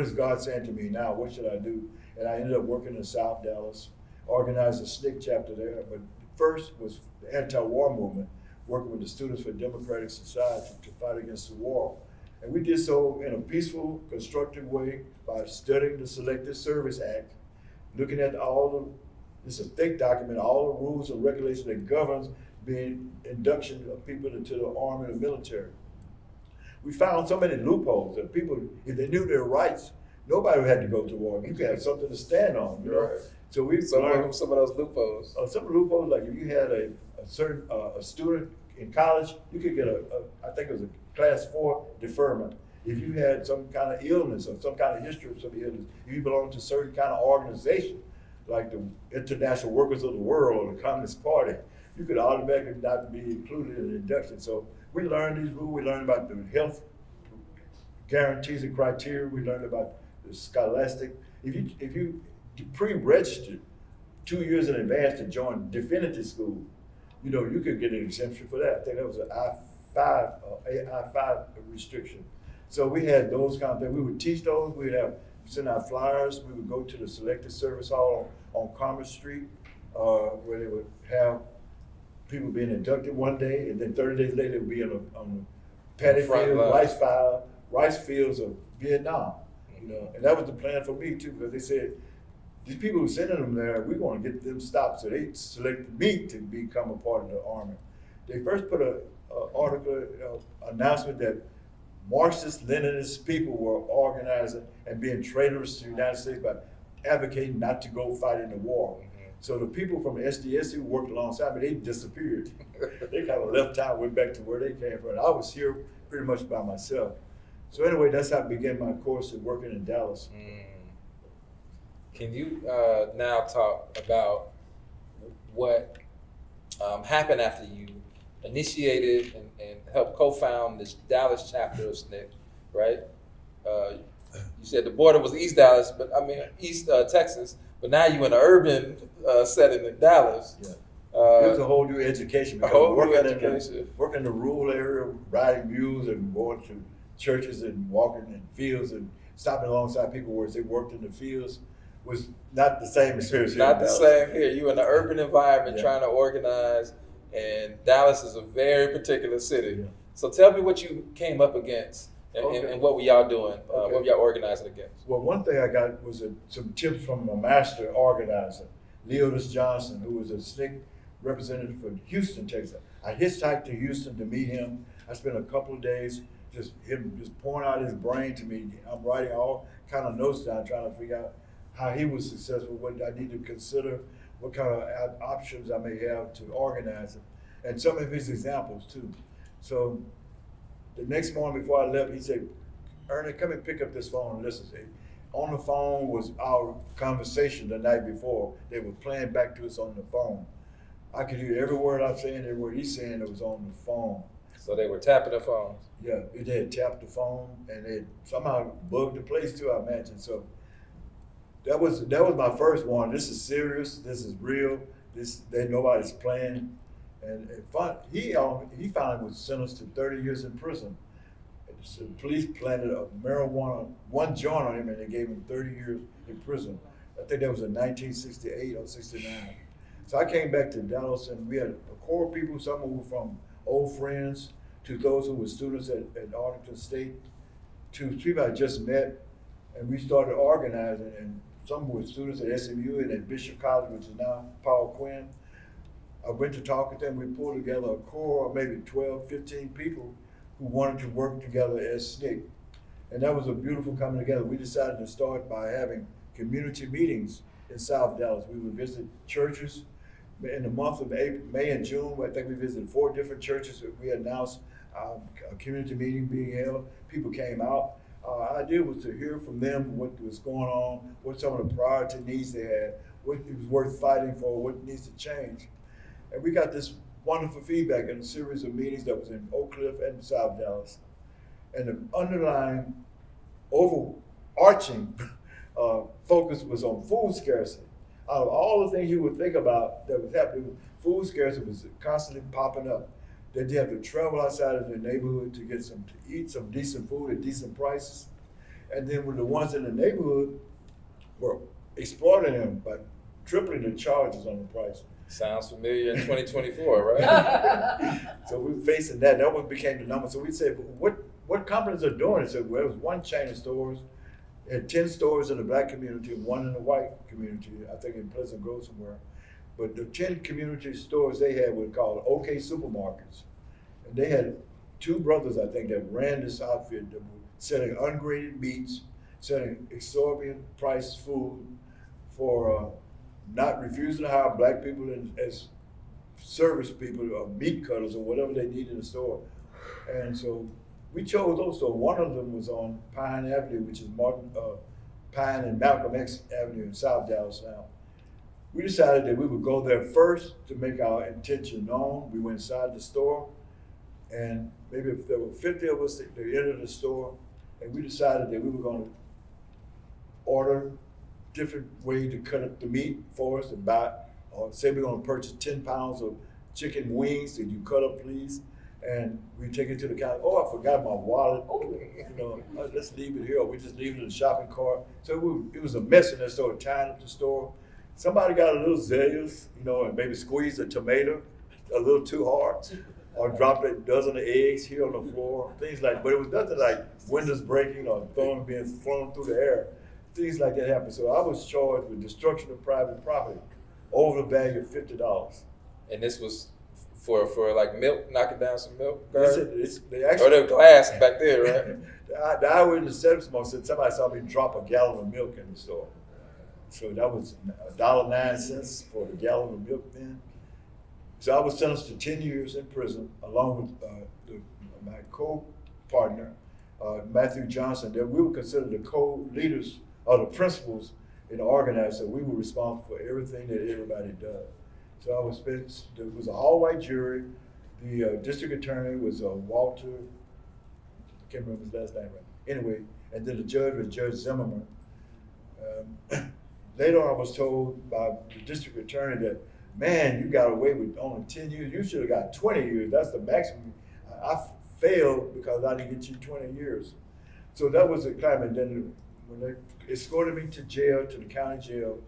is God saying to me now? What should I do? And I ended up working in South Dallas, organized a SNCC chapter there. But first was the anti-war movement, working with the Students for Democratic Society to fight against the war. And we did so in a peaceful, constructive way by studying the Selective Service Act, looking at it's a thick document, all the rules and regulations that governs being induction of people into the army or military. We found so many loopholes that people, if they knew their rights, nobody had to go to war. You could have something to stand on, Right. So we learned Some of those loopholes. some of the loopholes, like if you had a certain a student in college, you could get I think it was a class 4 deferment. If you had some kind of illness or some kind of history of some illness, if you belonged to a certain kind of organization, like the International Workers of the World or the Communist Party, you could automatically not be included in the induction. So we learned these rules. We learned about the health guarantees and criteria. We learned about the scholastic. If you pre-registered 2 years in advance to join definitive school, you could get an exemption for that. I think that was an I-5 restriction. So we had those kind of things. We would teach those. We'd send out flyers. We would go to the Selective Service Hall on Commerce Street, where they would have people being inducted one day, and then 30 days later, it would be on the paddy field, rice fields of Vietnam. And that was the plan for me too, because they said, these people who sending them there, we want to get them stopped. So they selected me to become a part of the army. They first put an article, announcement that Marxist-Leninist people were organizing and being traitorous to the United States by advocating not to go fight in the war. So the people from the SDS who worked alongside me, they disappeared. They kind of left town, went back to where they came from. I was here pretty much by myself. So anyway, that's how I began my course of working in Dallas. Can you now talk about what happened after you initiated and helped co-found this Dallas chapter of SNCC, right? You said the border was East Dallas, but East Texas, but now you're in an urban setting in Dallas. Yeah. It was a whole new education. Working in the rural area, riding mules and going to churches and walking in fields and stopping alongside people where they worked in the fields was not the same experience. Not the same here. You're in an urban environment trying to organize, and Dallas is a very particular city. Yeah. So tell me what you came up against and what were y'all doing? What were y'all organizing against? Well, one thing I got was some tips from a master organizer, Leonis Johnson, who was a SNCC representative for Houston, Texas. I hitchhiked to Houston to meet him. I spent a couple of days just pouring out his brain to me. I'm writing all kind of notes down, trying to figure out how he was successful, what I need to consider, what kind of options I may have to organize it, and some of his examples too. So the next morning before I left, he said, "Ernest, come and pick up this phone and listen." On the phone was our conversation the night before. They were playing back to us on the phone. I could hear every word I'm saying, every word he's saying that was on the phone. So they were tapping the phones. Yeah, they had tapped the phone, and they somehow bugged the place too, I imagine. So that was my first one. This is serious. This is real. Nobody's playing. And he finally was sentenced to 30 years in prison. So the police planted a marijuana, one joint on him, and they gave him 30 years in prison. I think that was in 1968 or 69. So I came back to Dallas, and we had a core of people. Some were from old friends to those who were students at Arlington State, to people I just met, and we started organizing, and some were students at SMU and at Bishop College, which is now Paul Quinn. I went to talk with them. We pulled together a core of maybe 12, 15 people who wanted to work together as SNCC. And that was a beautiful coming together. We decided to start by having community meetings in South Dallas. We would visit churches. In the month of May and June, I think we visited 4 different churches. We announced a community meeting being held. People came out. Our idea was to hear from them what was going on, what some of the priority needs they had, what it was worth fighting for, what needs to change. And we got this wonderful feedback in a series of meetings that was in Oak Cliff and South Dallas. And the underlying, overarching focus was on food scarcity. Out of all the things you would think about that was happening, food scarcity was constantly popping up. That you have to travel outside of their neighborhood to get to eat some decent food at decent prices. And then when the ones in the neighborhood were exploiting them by tripling the charges on the price. Sounds familiar in 2024, right? So we were facing that. That what became the number. So we said, what companies are doing it? So well, it was one chain of stores. It had 10 stores in the black community and 1 in the white community, I think in Pleasant Grove somewhere. But the 10 community stores they had were called OK Supermarkets. And they had 2 brothers, I think, that ran this outfit that were selling ungraded meats, selling exorbitant priced food for not refusing to hire black people as service people or meat cutters or whatever they need in the store. And so we chose those. So one of them was on Pine Avenue, which is Pine and Malcolm X Avenue in South Dallas now. We decided that we would go there first to make our intention known. We went inside the store, and maybe if there were 50 of us, they entered the store, and we decided that we were going to order different way to cut up the meat for us and buy, or say we're going to purchase 10 pounds of chicken wings that you cut up, please. And we take it to the counter. Oh, I forgot my wallet. Let's leave it here. Or we just leave it in the shopping cart. So it was a mess in there, so tying up the store. Somebody got a little zealous, and maybe squeezed a tomato a little too hard, or dropped a dozen of eggs here on the floor, things like. But it was nothing like windows breaking or being thrown through the air. Things like that happened. So I was charged with destruction of private property over the value of $50. And this was for like milk, knocking down some milk? They actually, or the glass back there, right? The eyewitness said somebody saw me drop a gallon of milk in the store. So that was $1.09 for the gallon of milk then. So I was sentenced to 10 years in prison along with my co-partner, Matthew Johnson. That we were considered the co-leaders or the principals in the organizer. We were responsible for everything that everybody does. So there was an all-white jury. The district attorney was Walter, I can't remember his last name right. Anyway, and then the judge was Judge Zimmerman. Later on, I was told by the district attorney that, man, you got away with only 10 years. You should have got 20 years. That's the maximum. I failed because I didn't get you 20 years. So that was the climb. And then when they escorted me to jail, to the county jail,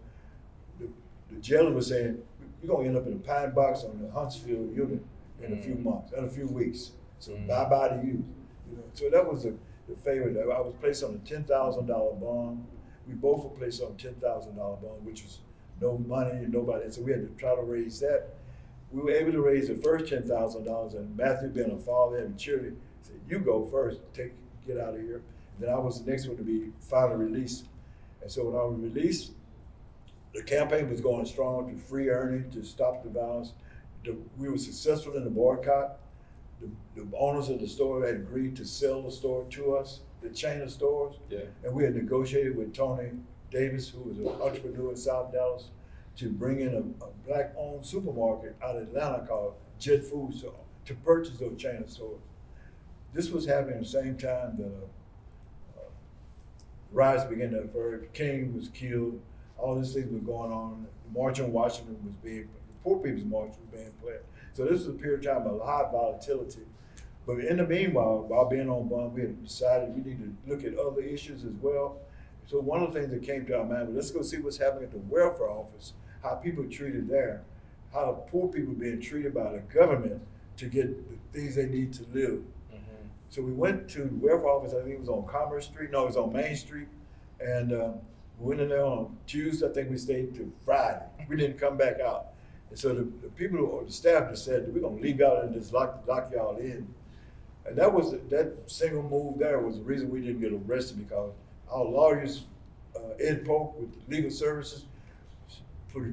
the jailer was saying, you're going to end up in a pine box on the Huntsville unit in a few months, in a few weeks. So bye-bye to you. So that was the favorite. I was placed on a $10,000 bond. We both were placed on a $10,000 bond, which was no money, nobody. And so we had to try to raise that. We were able to raise the first $10,000, and Matthew, being a father and maturity, said, you go first, get out of here. And then I was the next one to be finally released. And so when I was released, the campaign was going strong to free Ernie, to stop the violence. We were successful in the boycott. The owners of the store had agreed to sell the store to us, the chain of stores. Yeah. And we had negotiated with Tony Davis, who was an entrepreneur in South Dallas, to bring in a black-owned supermarket out of Atlanta called Jet Foods to purchase those chain of stores. This was happening at the same time that riots began to occur. King was killed. All these things were going on. The March on Washington the Poor People's March was being planned. So this was a period of time of high volatility. But in the meanwhile, while being on bond, we had decided we need to look at other issues as well. So one of the things that came to our mind was, let's go see what's happening at the welfare office, how people are treated there, how poor people are being treated by the government to get the things they need to live. Mm-hmm. So we went to the welfare office, I think it was on Commerce Street, no, it was on Main Street. And we went in there on Tuesday, I think we stayed till Friday. We didn't come back out. And so the people, or the staff just said, we're gonna leave y'all and just lock y'all in. And that single move there was the reason we didn't get arrested, because our lawyers, Ed Polk with legal services,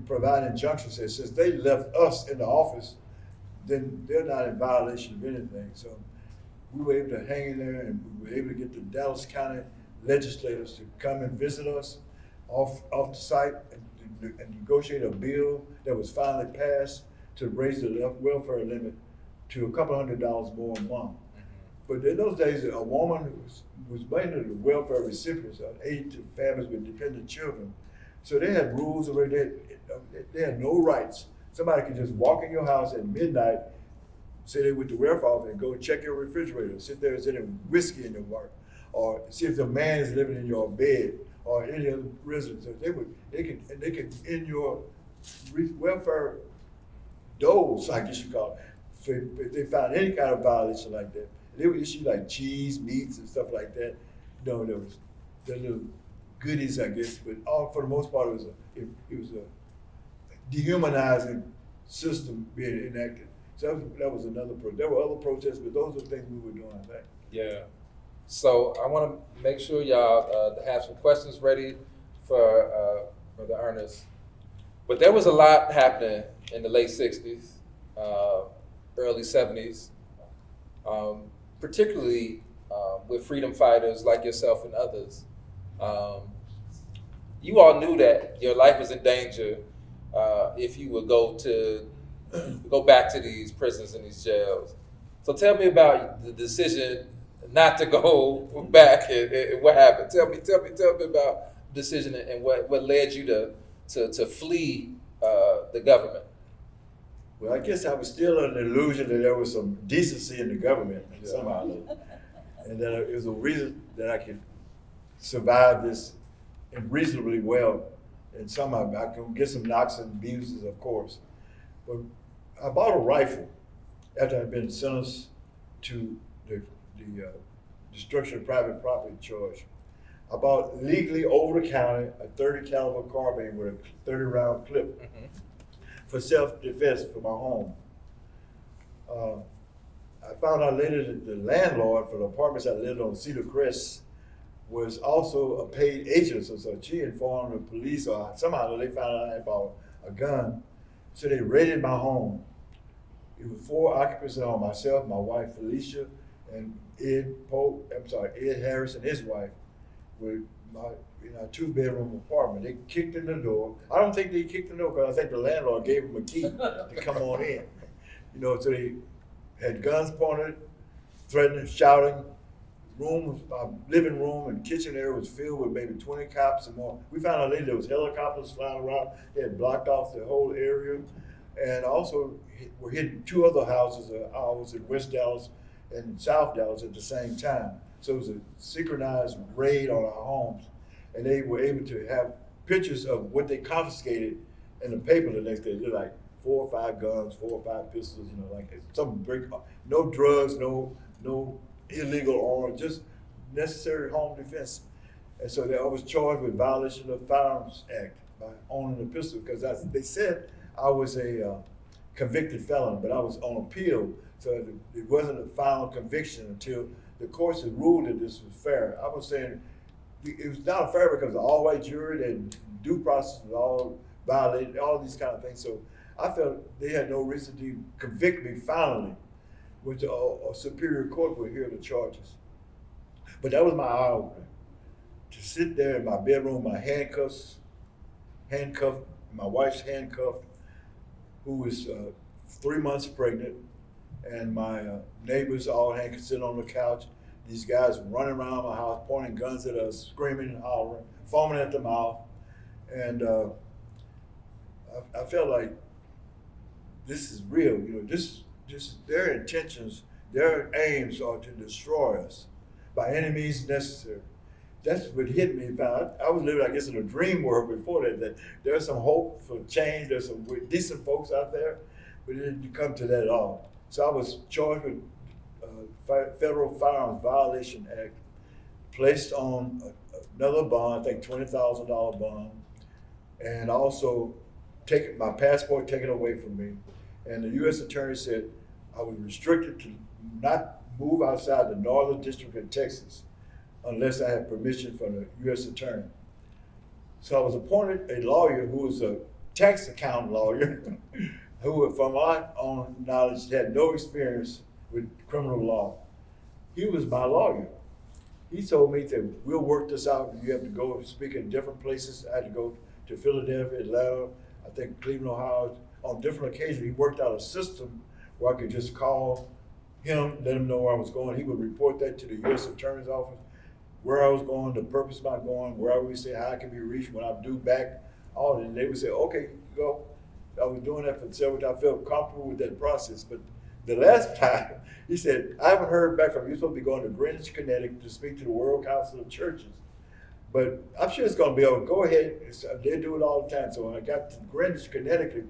providing injunctions, said since they left us in the office, then they're not in violation of anything. So we were able to hang in there, and we were able to get the Dallas County legislators to come and visit us off the site and negotiate a bill that was finally passed to raise the welfare limit to a couple $100 more a month. But in those days, a woman was mainly the welfare recipients of aid to families with dependent children. So they had rules already. They had no rights. Somebody could just walk in your house at midnight, say they with the welfare office, and go check your refrigerator, sit there and sit in whiskey in your work, or see if the man is living in your bed or any other residence. So they can in your welfare dose, I guess you call it, if they found any kind of violation like that. They would issue like cheese, meats, and stuff like that. You know, there was the little goodies, I guess, but for the most part, it was a dehumanizing system being enacted. So that was another there were other protests, but those are the things we were doing, I think. Yeah. So I want to make sure y'all have some questions ready for the Ernest. But there was a lot happening in the late 60s, early 70s. Particularly with freedom fighters like yourself and others. You all knew that your life was in danger if you would go back to these prisons and these jails. So tell me about the decision not to go back and what happened. Tell me about the decision and what led you to flee the government. Well, I guess I was still under the illusion that there was some decency in the government somehow. And that it was a reason that I could survive this reasonably well. And somehow I could get some knocks and abuses, of course. But I bought a rifle after I'd been sentenced to the destruction of private property charge. I bought legally over the counter a 30 caliber carbine with a 30 round clip. Mm-hmm. For self-defense for my home. I found out later that the landlord for the apartments I lived on, Cedar Crest, was also a paid agent. So she informed the police, or somehow they found out I bought a gun. So they raided my home. It was 4 occupants on myself, my wife Felicia, and Ed Harris and his wife, with in our 2-bedroom apartment. They kicked in the door. I don't think they kicked in the door because I think the landlord gave them a key to come on in. You know, so they had guns pointed, threatening, shouting. Our living room and kitchen area was filled with maybe 20 cops and more. We found out later there was helicopters flying around. They had blocked off the whole area. And also were hitting 2 other houses, ours in West Dallas and South Dallas at the same time. So it was a synchronized raid on our homes. And they were able to have pictures of what they confiscated in the paper the next day. They're like 4 or 5 guns, 4 or 5 pistols, you know, like something no drugs, no illegal arms, just necessary home defense. And so I was charged with violation of the Firearms Act by owning a pistol, because they said I was a convicted felon, but I was on appeal. So it wasn't a final conviction until the courts had ruled that this was fair. I was saying it was not fair because the all-white jury and due process was all violated, all these kind of things. So I felt they had no reason to convict me finally, which a superior court would hear the charges. But that was my eye opener. To sit there in my bedroom, my handcuffed, my wife's handcuffed, who was 3 months pregnant, and my neighbors all handcuffed, sitting on the couch. These guys running around my house, pointing guns at us, screaming and hollering, foaming at the mouth. And I felt like this is real. You know, this their intentions, their aims are to destroy us by any means necessary. That's what hit me. I was living, I guess, in a dream world before that there's some hope for change. There's some decent folks out there, but it didn't come to that at all. So I was charged with Federal Firearms Violation Act, placed on another bond, I think $20,000 bond, and also my passport taken away from me. And the U.S. Attorney said I was restricted to not move outside the Northern District of Texas unless I had permission from the U.S. Attorney. So I was appointed a lawyer who was a tax accountant lawyer who, from my own knowledge, had no experience with criminal law. He was my lawyer. He told me that we'll work this out. You have to go speak in different places. I had to go to Philadelphia, Atlanta, I think Cleveland, Ohio. On different occasions, he worked out a system where I could just call him, let him know where I was going. He would report that to the U.S. Attorney's Office, where I was going, the purpose of my going, where I would say how I can be reached when I'm due back, all that. And they would say, okay, go. I was doing that for several times. I felt comfortable with that process. But the last time, he said, I haven't heard back from you. You're supposed to be going to Greenwich, Connecticut to speak to the World Council of Churches. But I'm sure it's going to be able to go ahead. They do it all the time. So when I got to Greenwich, Connecticut,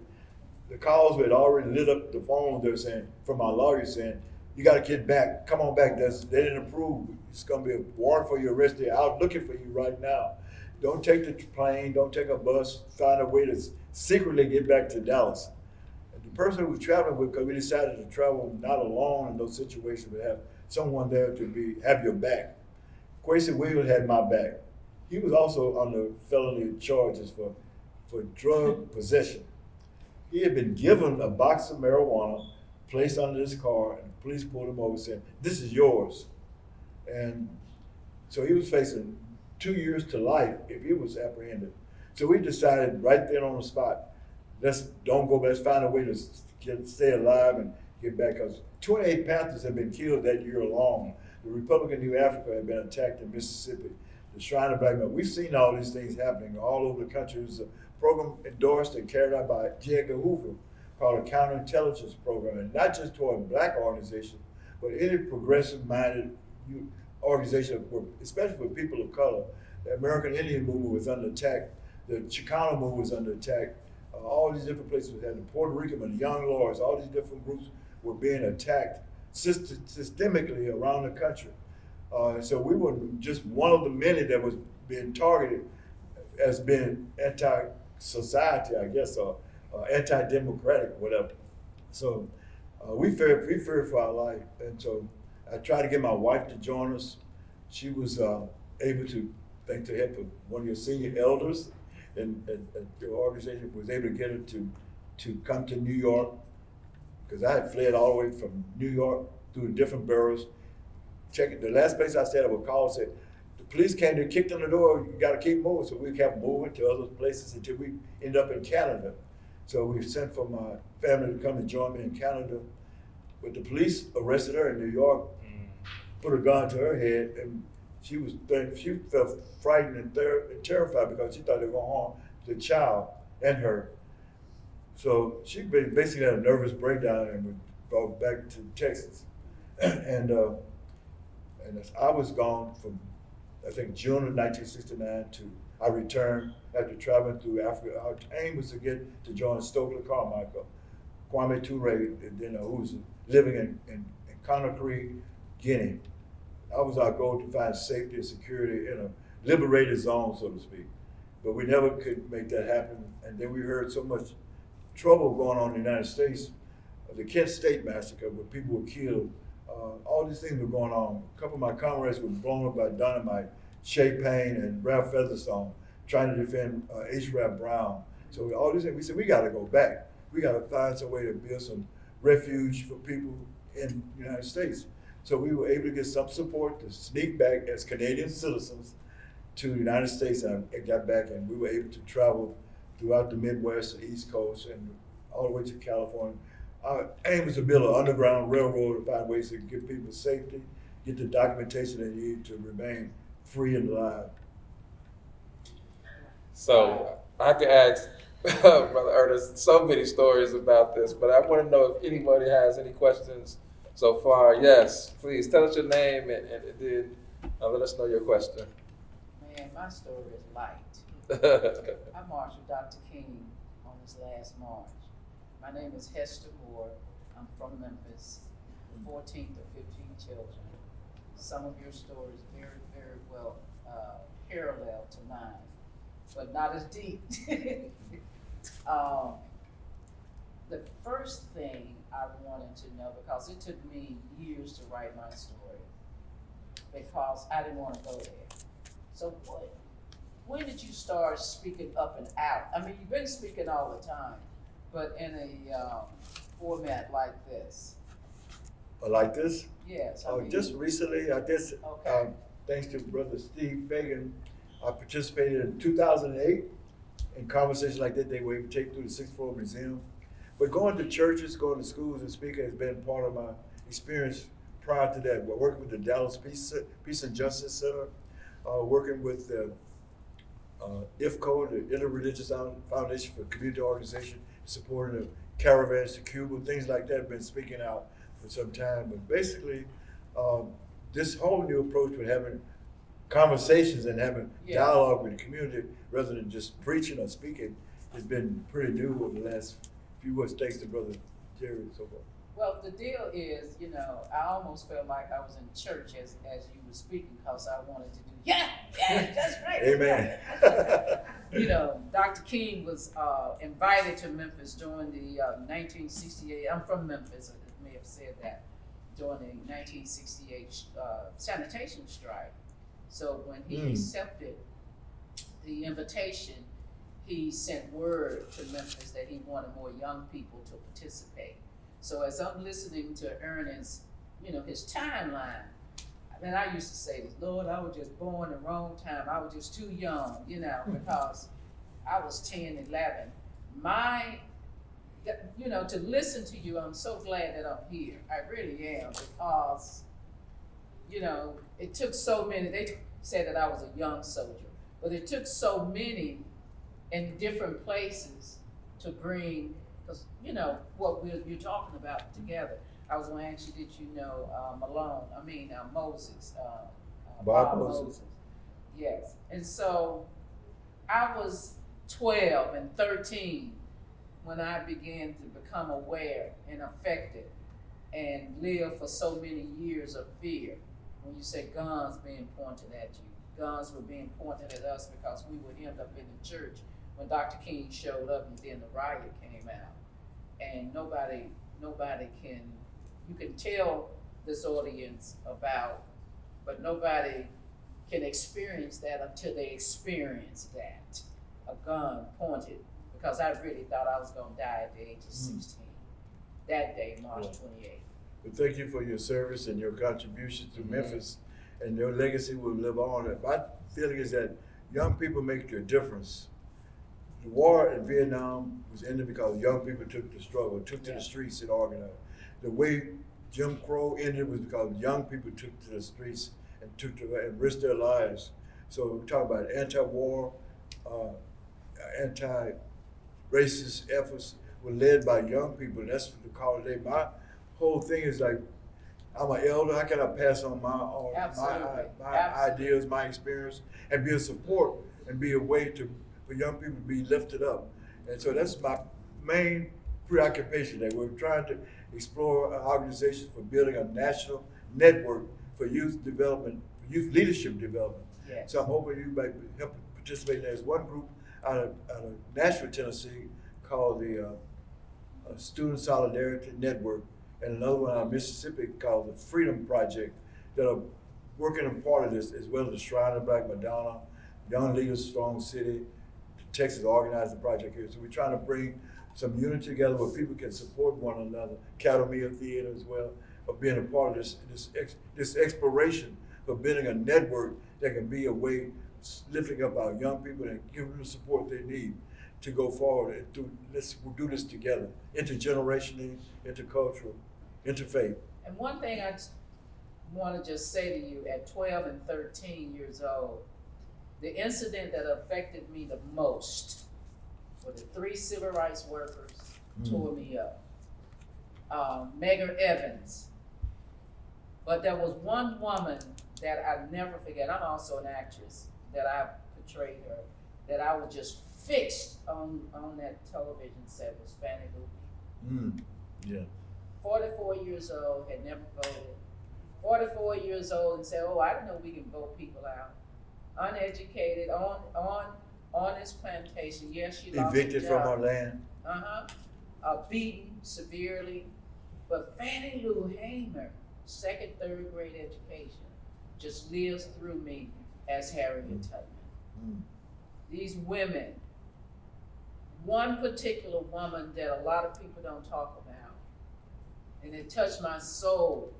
the calls had already lit up the phones. They were saying, from my lawyer saying, you got to get back. Come on back. They didn't approve. It's going to be a warrant for your arrest. They're out looking for you right now. Don't take the plane. Don't take a bus. Find a way to secretly get back to Dallas. And the person who was traveling with, because we decided to travel not alone in those situations, but have someone there to have your back. Quincy Williams had my back. He was also under felony charges for drug possession. He had been given a box of marijuana placed under his car, and the police pulled him over and said, "This is yours." And so he was facing 2 years to life if he was apprehended. So we decided right there on the spot, don't go back, let's find a way to stay alive and get back, because 28 Panthers had been killed that year alone. The Republic of New Africa had been attacked in Mississippi. The Shrine of Black Men. We've seen all these things happening all over the country. It was a program endorsed and carried out by J. Edgar Hoover called a counterintelligence program, and not just toward black organizations, but any progressive-minded organization, especially for people of color. The American Indian movement was under attack. The Chicano movement was under attack. All these different places we had the Puerto Rican and the Young Lords. All these different groups were being attacked systemically around the country. So we were just one of the many that was being targeted as being anti-society, I guess, or anti-democratic, whatever. So we feared for our life. And so I tried to get my wife to join us. She was able to, thanks to help of one of your senior elders and the organization, was able to get her to come to New York, because I had fled all the way from New York through the different boroughs. The last place I said I would call said, the police came to kicked on the door, you gotta keep moving. So we kept moving to other places until we ended up in Canada. So we sent for my family to come and join me in Canada. But the police arrested her in New York, put a gun to her head, and she felt frightened and terrified because she thought they were going to harm the child and her. So she basically had a nervous breakdown and was brought back to Texas. And I was gone from, I think, June of 1969 to, I returned after traveling through Africa. Our aim was to get to join Stokely Carmichael, Kwame Ture, who was living in Conakry, Guinea. That was our goal, to find safety and security in a liberated zone, so to speak. But we never could make that happen. And then we heard so much trouble going on in the United States. The Kent State Massacre, where people were killed. All these things were going on. A couple of my comrades were blown up by dynamite. Shea Payne and Ralph Featherstone trying to defend H. Rap Brown. So all these things, we said, we got to go back. We got to find some way to build some refuge for people in the United States. So we were able to get some support to sneak back as Canadian citizens to the United States, and I got back, and we were able to travel throughout the Midwest, the East Coast, and all the way to California. Our aim was to build an underground railroad to find ways to give people safety, get the documentation they need to remain free and alive. So I could ask Brother Ernest so many stories about this, but I want to know if anybody has any questions so far. Yes, please tell us your name and then let us know your question. Man, my story is light. I marched with Dr. King on his last march. My name is Hester Moore. I'm from Memphis, 14 to 15 children. Some of your stories very, very well parallel to mine, but not as deep. The first thing I wanted to know, because it took me years to write my story, because I didn't want to go there. So when did you start speaking up and out? I mean, you've been speaking all the time, but in a format like this. Like this? Yes. Just recently, I guess, Okay. thanks to Brother Steve Fagan, I participated in 2008 in conversations like that. They were able to take through the 6th Floor Museum. But going to churches, going to schools and speaking has been part of my experience prior to that. We're working with the Dallas Peace and Justice Center, working with the IFCO, the Interreligious Foundation for Community Organization, supporting the caravans to Cuba, things like that. I've been speaking out for some time. But basically, this whole new approach with having conversations and having dialogue with the community rather than just preaching or speaking has been pretty new over the last few months, thanks to Brother Jerry and so forth. Well, the deal is, you know, I almost felt like I was in church as you were speaking, because I wanted to do, that's right. Amen. You know, Dr. King was invited to Memphis during the 1968, I'm from Memphis, I may have said that, during the 1968 sanitation strike. So when he accepted the invitation, he sent word to Memphis that he wanted more young people to participate. So as I'm listening to Ernest, you know, his timeline, and I used to say this, Lord, I was just born the wrong time. I was just too young, you know, because I was 10, 11. You know, to listen to you, I'm so glad that I'm here. I really am, because, you know, it took so many, they said that I was a young soldier, but it took so many in different places to bring, because, you know, what you're talking about together. I was going to ask you, did you know Moses? Bob Moses. Yes. And so I was 12 and 13 when I began to become aware and affected and live for so many years of fear. When you say guns being pointed at you, guns were being pointed at us because we would end up in the church when Dr. King showed up, and then the riot came out. And nobody can, you can tell this audience about, but nobody can experience that until they experience that, a gun pointed, because I really thought I was gonna die at the age of 16, that day, March 28th. But thank you for your service and your contribution to Memphis, and your legacy will live on. My feeling is that young people make a difference. The war in Vietnam was ended because young people took the struggle, took to the streets and organized. The way Jim Crow ended was because young people took to the streets and risked their lives. So we talk about anti-war, anti-racist efforts were led by young people. And that's what they call it today. My whole thing is like, I'm an elder. How can I pass on my ideas, my experience, and be a support and be a way for young people to be lifted up? And so that's my main preoccupation, that we're trying to explore an organization for building a national network for youth development, youth leadership development. Yes. So I'm hoping you might help participate. There's one group out of Nashville, Tennessee, called the Student Solidarity Network, and another one out of Mississippi called the Freedom Project, that are working in part of this, as well as the Shrine of Black Madonna, Young Leaders Strong City. Texas organized the project here. So we're trying to bring some unity together where people can support one another. Catamia Theater as well, of being a part of this exploration of building a network that can be a way of lifting up our young people and giving them the support they need to go forward and we'll do this together, intergenerationally, intercultural, interfaith. And one thing I want to just say to you, at 12 and 13 years old, the incident that affected me the most were the 3 civil rights workers tore me up. Megan Evans. But there was one woman that I never forget. I'm also an actress, that I portrayed her, that I was just fixed on that television set, was Fannie Lou. Yeah. 44 years old, had never voted. 44 years old and said, oh, I didn't know we can vote people out. Uneducated, on this plantation. Yes, she lost Evicted her from job. her land. Beaten severely. But Fannie Lou Hamer, second, third grade education, just lives through me as Harriet Tubman. These women, one particular woman that a lot of people don't talk about, and it touched my soul.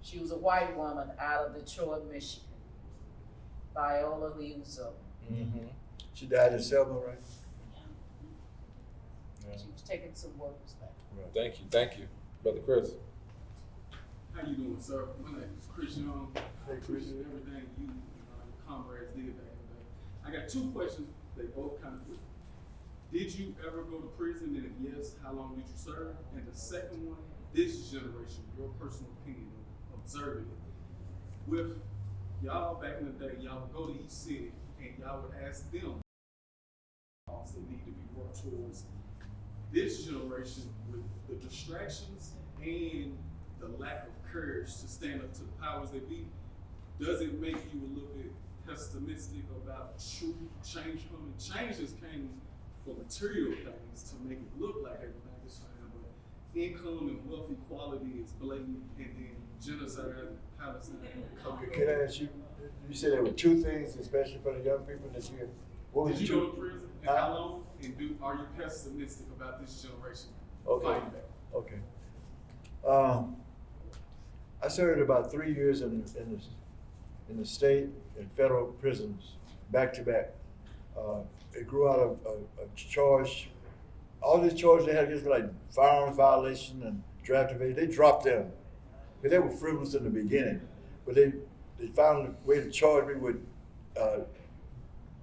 She was a white woman out of Detroit, Michigan, Viola Liuzzo. She died in Selma, right? Yeah. She was taking some workers back. Thank you, Brother Chris. How you doing, sir? My name is Chris Young. Hey, Chris. Appreciate everything you and your comrades did back in the day. I got two questions. They both kind of. Did you ever go to prison? And if yes, how long did you serve? And the second one, this generation, your personal opinion, observing it. With y'all back in the day, y'all would go to each city and y'all would ask them that need to be worked towards. This generation, with the distractions and the lack of courage to stand up to the powers that be, does it make you a little bit pessimistic about true change coming? Changes came for material things to make it look like everything is fine, but income and wealth equality is blatant, and then genocide, Palestine. Okay, can I ask you, you said there were two things, especially for the young people that you, what was Did you go to prison? And Huh? how long? And are you pessimistic about this generation Okay. fighting back? Okay. I served about 3 years in the state and federal prisons, back to back. It grew out of a charge. All these charges they had against me, like firearms violation and draft evasion, they dropped them because they were frivolous in the beginning. But they found a way to charge me with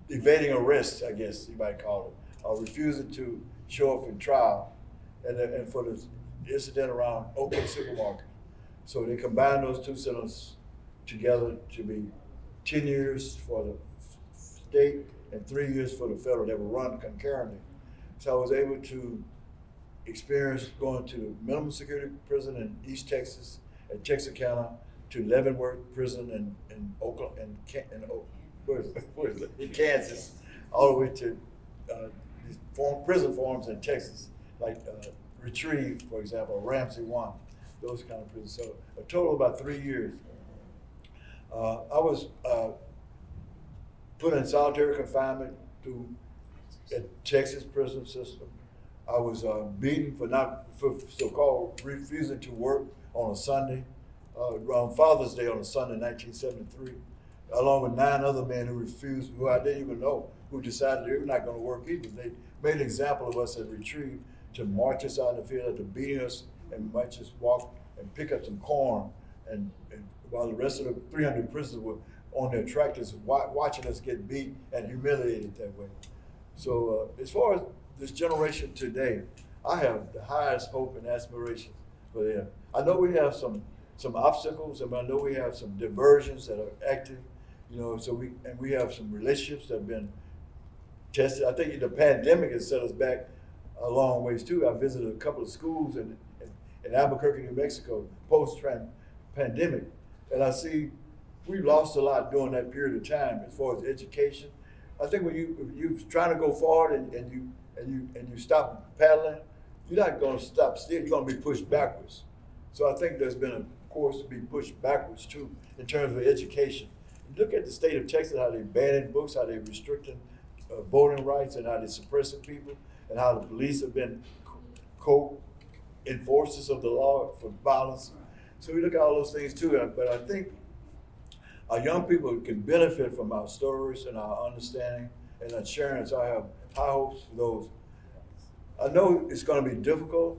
evading arrest, I guess you might call it, or refusing to show up in trial, and for the incident around Oakland Supermarket. So they combined those two sentences together to be 10 years for the state and 3 years for the federal. They were run concurrently. So I was able to experience going to the minimum security prison in East Texas at Texarkana, to Leavenworth prison in Oakland in Kansas, all the way to these prison forms in Texas, like Retrieve, for example, Ramsey 1, those kind of prisons. So a total of about 3 years. I was put in solitary confinement through a Texas prison system. I was beaten for so-called refusing to work on a Sunday, around Father's Day on a Sunday, 1973, along with 9 other men who refused, who I didn't even know, who decided they were not going to work either. They made an example of us at Retrieve to march us out in the field, after beating us, and might just walk and pick up some corn, and while the rest of the 300 prisoners were on their tractors watching us get beat and humiliated that way. So as far as this generation today, I have the highest hope and aspirations for them. I know we have some obstacles, and I know we have some diversions that are active, so we have some relationships that have been tested. I think the pandemic has set us back a long ways too. I visited a couple of schools in Albuquerque, New Mexico, post-pandemic, and I see we lost a lot during that period of time as far as education. I think when you're trying to go forward and you stop paddling, you're not going to stop still. You're going to be pushed backwards. So I think there's been a course to be pushed backwards too in terms of education. You look at the state of Texas, how they're banning books, how they're restricting voting rights, and how they're suppressing people, and how the police have been co-enforcers of the law for violence. So we look at all those things too, but I think our young people can benefit from our stories and our understanding and our sharing. So I have high hopes for those. I know it's going to be difficult,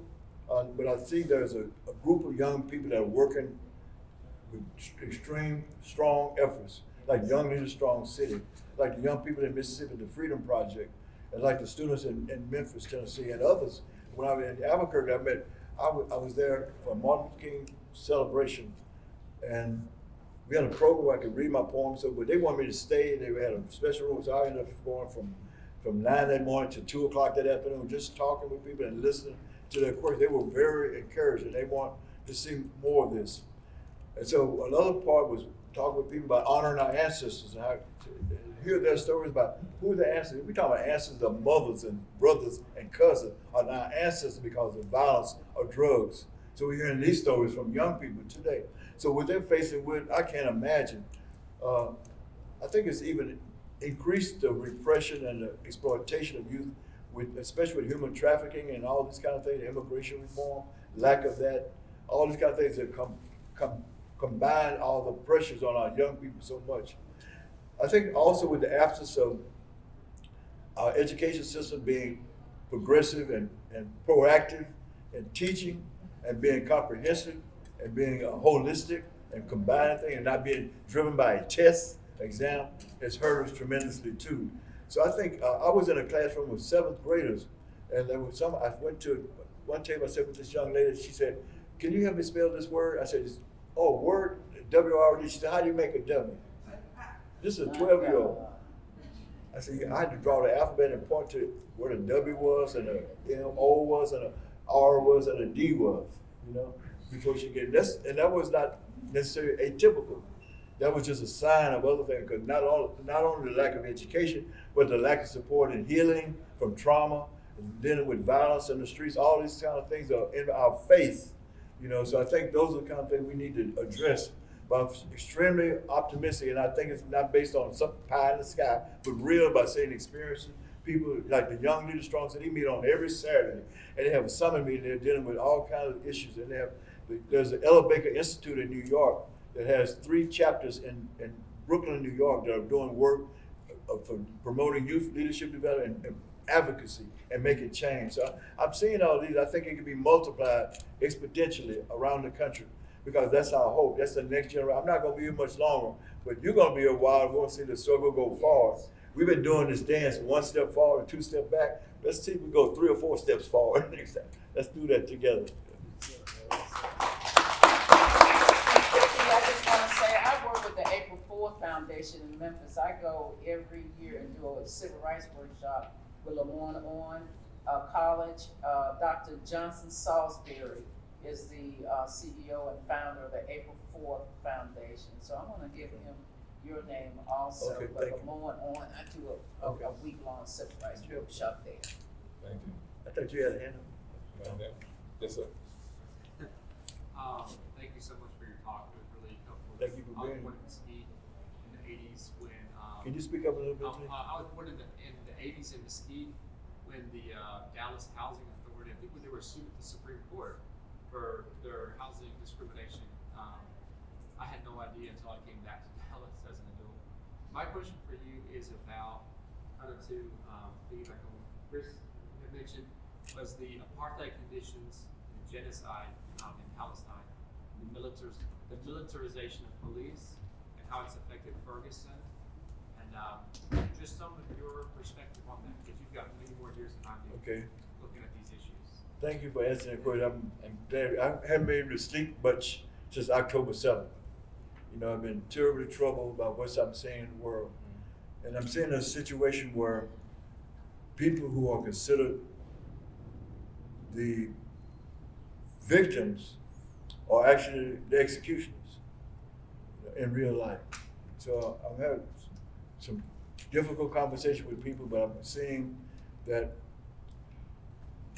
but I see there's a group of young people that are working with extreme, strong efforts, like Young Leaders Strong City, like the young people in Mississippi, the Freedom Project, and like the students in Memphis, Tennessee, and others. When I was in Albuquerque, I was there for a Martin Luther King celebration, and we had a program where I could read my poems, but they wanted me to stay. They had a special room, so I ended up going from 9 that morning to 2 o'clock that afternoon, just talking with people and listening to their question. They were very encouraged, and they want to see more of this. And so another part was talking with people about honoring our ancestors and how to hear their stories about who the ancestors. We talk about ancestors of mothers and brothers and cousins are now ancestors because of violence or drugs. So we're hearing these stories from young people today. So what they're facing with, I can't imagine. I think it's even increased the repression and the exploitation of youth, especially with human trafficking and all these kind of things, immigration reform, lack of that, all these kind of things that combine all the pressures on our young people so much. I think also with the absence of our education system being progressive and proactive and teaching and being comprehensive and being holistic and combining things and not being driven by a test, exam, has hurt us tremendously too. So I think I was in a classroom with 7th graders, and there was I went to one table, I said with this young lady, she said, "Can you help me spell this word?" I said, "Oh, word, W-R-D." She said, "How do you make a W?" This is a 12-year-old. I said, I had to draw the alphabet and point to where the W was and the M-O was and the R was and the D was, before she get this. And that was not necessarily atypical. That was just a sign of other things, because not only the lack of education, but the lack of support and healing from trauma, and dealing with violence in the streets, all these kind of things are in our faith, So I think those are the kind of things we need to address. But I'm extremely optimistic, and I think it's not based on some pie in the sky, but real about seeing experiences. People like the Young Leaders Strong, so they meet on every Saturday, and they have a summer meeting. They're dealing with all kinds of issues, and there's the Ella Baker Institute in New York that has 3 chapters in Brooklyn, New York, that are doing work for promoting youth leadership development and advocacy and making change. So I'm seeing all these. I think it can be multiplied exponentially around the country, because that's our hope. That's the next generation. I'm not going to be here much longer, but you're going to be here a while. We're going to see the struggle go forward. We've been doing this dance 1 step forward and 2 steps back. Let's see if we go 3 or 4 steps forward next time. Let's do that together. I just want to say, I work with the April 4th Foundation in Memphis. I go every year and do a civil rights workshop with Lamorne On College. Dr. Johnson Salisbury is the CEO and founder of the April 4th Foundation. So I want to give him your name also. Okay, but thank you. Lamorne On, I do a week-long civil rights workshop there. Thank you. I thought you had a hand up. Yes, sir. Thank you so much for your talk. It was really helpful. Thank you for I was being born in Mesquite in the 80s when. Can you speak up a little bit, please? I was born in the 80s in Mesquite when the Dallas Housing Authority, I think when they were sued at the Supreme Court for their housing discrimination. I had no idea until I came back to Dallas as an adult. My question for you is about kind of to piggyback on what Chris had mentioned, was the apartheid conditions and genocide in Palestine, the militarization of police, and how it's affected Ferguson, and just some of your perspective on that, because you've got many more years than I do looking at these issues. Thank you for answering that question. I'm glad. I haven't been able to sleep much since October 7th. I've been terribly troubled about what I'm seeing in the world. And I'm seeing a situation where people who are considered the victims are actually the executioners in real life. So I'm having some difficult conversation with people, but I'm seeing that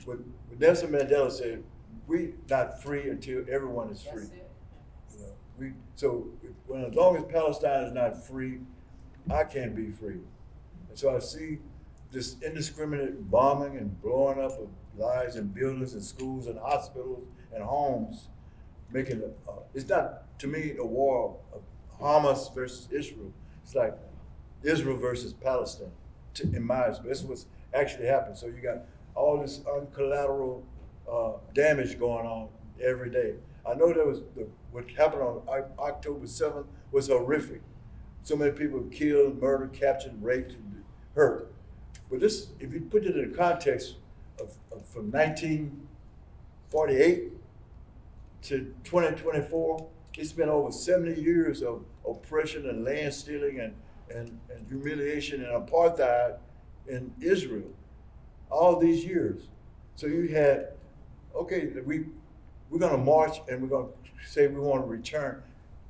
what Nelson Mandela said, we're not free until everyone is free. That's it. As long as Palestine is not free, I can't be free. And so I see this indiscriminate bombing and blowing up of lives and buildings and schools and hospitals and homes, making it's not, to me, a war of Hamas versus Israel. It's like Israel versus Palestine, in my experience. This is what's actually happened. So you got all this uncollateral damage going on every day. I know what happened on October 7th was horrific. So many people were killed, murdered, captured, raped, and hurt. But this, if you put it in the context of from 1948 to 2024, it's been over 70 years of oppression and land stealing and humiliation and apartheid in Israel. All these years. So you had okay, we're gonna march and we're gonna say we want to return.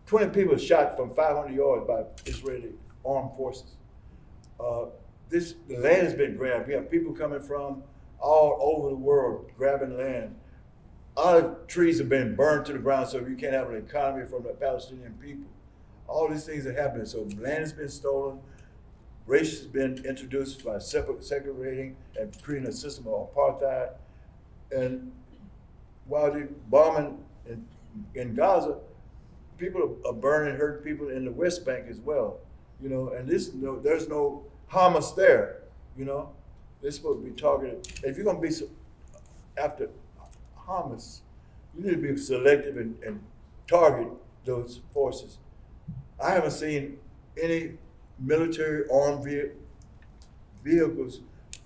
20 people shot from 500 yards by Israeli armed forces. The land has been grabbed. We have people coming from all over the world grabbing land. Olive trees have been burned to the ground, so you can't have an economy from the Palestinian people. All these things are happening. So land has been stolen. Race has been introduced by segregating and creating a system of apartheid. And while they're bombing in Gaza, people are burning, hurting people in the West Bank as well. You know, and there's no Hamas there. You know, they're supposed to be targeted. If you're gonna be after Hamas, you need to be selective and target those forces. I haven't seen any military armed vehicles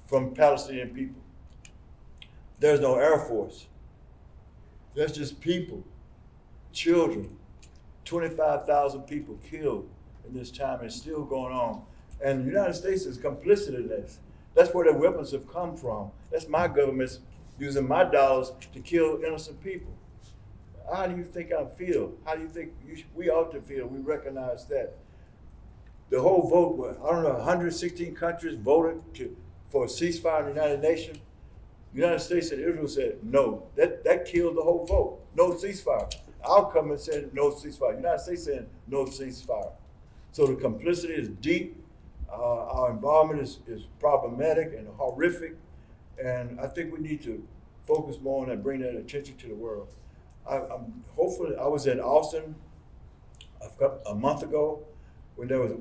from Palestinian people. There's no Air Force. There's just people, children, 25,000 people killed in this time, and it's still going on. And the United States is complicit in this. That's where the weapons have come from. That's my government's using my dollars to kill innocent people. How do you think I feel? How do you think we ought to feel? We recognize that. The whole vote, I don't know, 116 countries voted for a ceasefire in the United Nations. The United States and Israel said no. That killed the whole vote. No ceasefire. Our government said no ceasefire. The United States said no ceasefire. So the complicity is deep. Our involvement is problematic and horrific. And I think we need to focus more on that, bring that attention to the world. I'm hopefully, I was in Austin a month ago when there was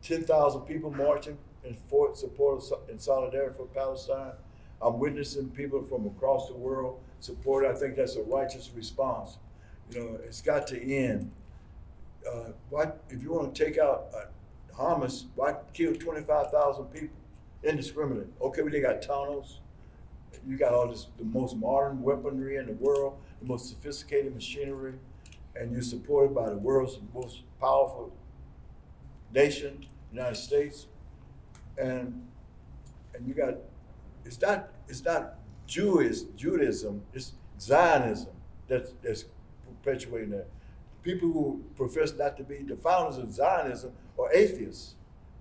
10,000 people marching in support and solidarity for Palestine. I'm witnessing people from across the world support. I think that's a righteous response. You know, it's got to end. If you want to take out Hamas, why kill 25,000 people indiscriminately? Okay, they got tunnels. You got all this, the most modern weaponry in the world, the most sophisticated machinery, and you're supported by the world's most powerful nation, United States, and you got, it's not Judaism, it's Zionism that's perpetuating that. People who profess not to be the founders of Zionism are atheists.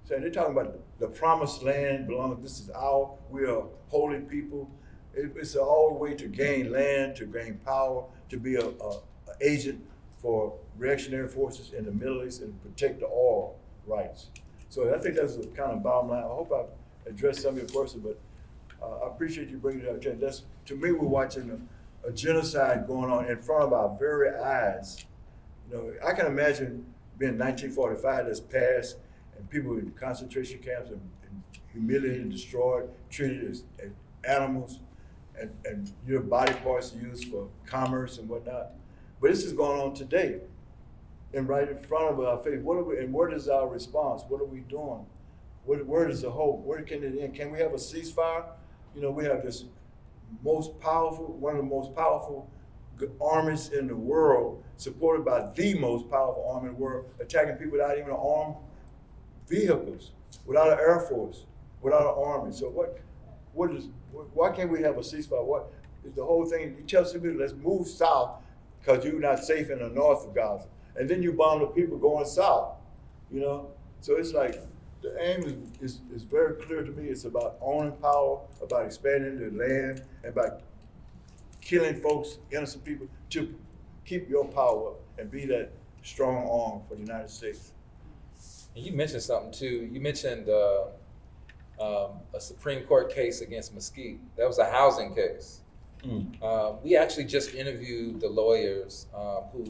So they're talking about the promised land we are holy people. It's all a way to gain land, to gain power, to be an agent for reactionary forces in the Middle East and protect the oil rights. So I think that's the kind of bottom line. I hope I addressed some of your questions, but I appreciate you bringing it up. To me, we're watching a genocide going on in front of our very eyes. You know, I can imagine being 1945 that's passed, and people in concentration camps and humiliated, destroyed, treated as animals, and your body parts used for commerce and whatnot. But this is going on today, and right in front of our face. What is our response? What are we doing? Where is the hope? Where can it end? Can we have a ceasefire? You know, we have this one of the most powerful armies in the world, supported by the most powerful army in the world, attacking people without even armed vehicles, without an air force, without an army. So why can't we have a ceasefire? What is the whole thing? You tell some people, let's move south because you're not safe in the north of Gaza. And then you bomb the people going south, you know? So it's like, the aim is very clear to me. It's about owning power, about expanding the land, and about killing folks, innocent people, to keep your power up and be that strong arm for the United States. And you mentioned something too. You mentioned a Supreme Court case against Mesquite. That was a housing case. We actually just interviewed the lawyers who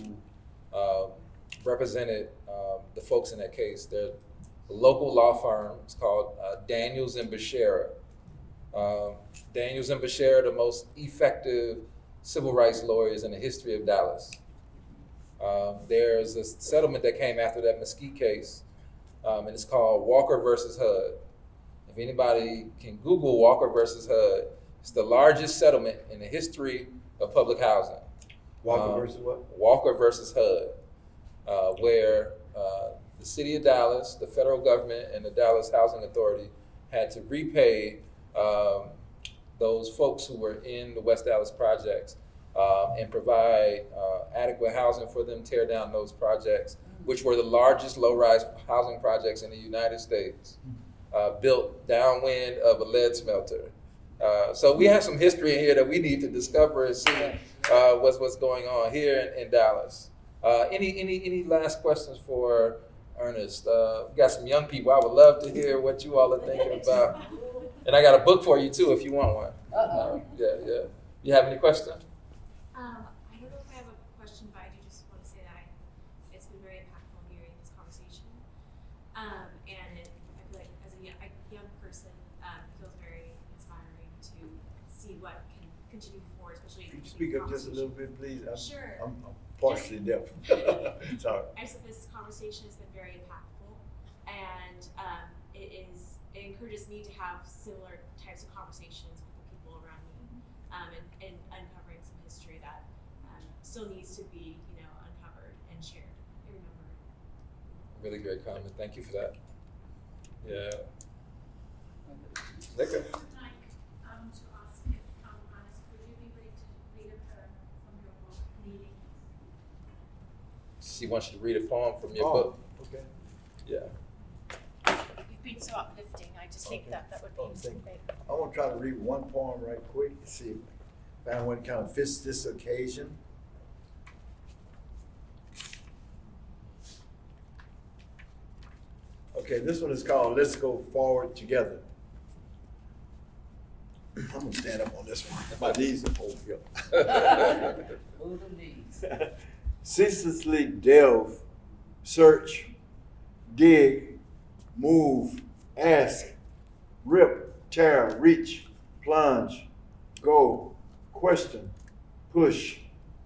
represented the folks in that case. They're a local law firm. It's called Daniels and Bashara. Daniels and Bashara are the most effective civil rights lawyers in the history of Dallas. There's a settlement that came after that Mesquite case, and it's called Walker versus HUD. If anybody can Google Walker versus HUD, it's the largest settlement in the history of public housing. Walker versus what? Walker versus HUD, where the city of Dallas, the federal government, and the Dallas Housing Authority had to repay those folks who were in the West Dallas projects and provide adequate housing for them, tear down those projects, which were the largest low-rise housing projects in the United States, built downwind of a lead smelter. So we have some history in here that we need to discover and see what's going on here in Dallas. Any last questions for Ernest? We got some young people. I would love to hear what you all are thinking about. And I got a book for you too if you want one. Yeah. You have any questions? I don't know if I have a question, but I do just want to say that it's been very impactful hearing this conversation. And I feel like as a young person, it feels very inspiring to see what can continue forward, especially. Could you speak up just a little bit, please? Sure. I'm partially deaf. Sorry. I said this conversation has been very impactful, and it encourages me to have similar types of conversations with the people around me, and uncovering some history that still needs to be, uncovered and shared and remembered. Really great comment. Thank you for that. Yeah. Nika. Like, to ask if, Ernest, would you be willing to read a poem from your book, Leading? She wants you to read a poem from your Oh, book. okay. Yeah. You've been so uplifting. I just think Okay. that would Oh, be thank you. great. I want to try to read one poem right quick, see if I one kind of fits this occasion. Okay, this one is called Let's Go Forward Together. I'm gonna stand up on this one. My knees are over here. Move the knees. Ceaselessly delve, search, dig, move, ask, rip, tear, reach, plunge, go, question, push,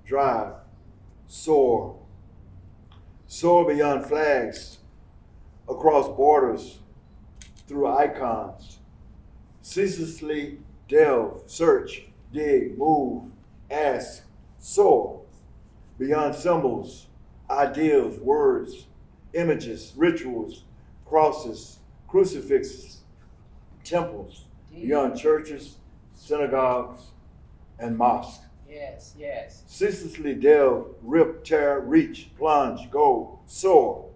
drive, soar. Soar beyond flags, across borders, through icons. Ceaselessly delve, search, dig, move, ask, soar. Beyond symbols, ideals, words, images, rituals, crosses, crucifixes, temples, beyond churches, synagogues, and mosques. Yes, yes. Ceaselessly delve, rip, tear, reach, plunge, go, soar,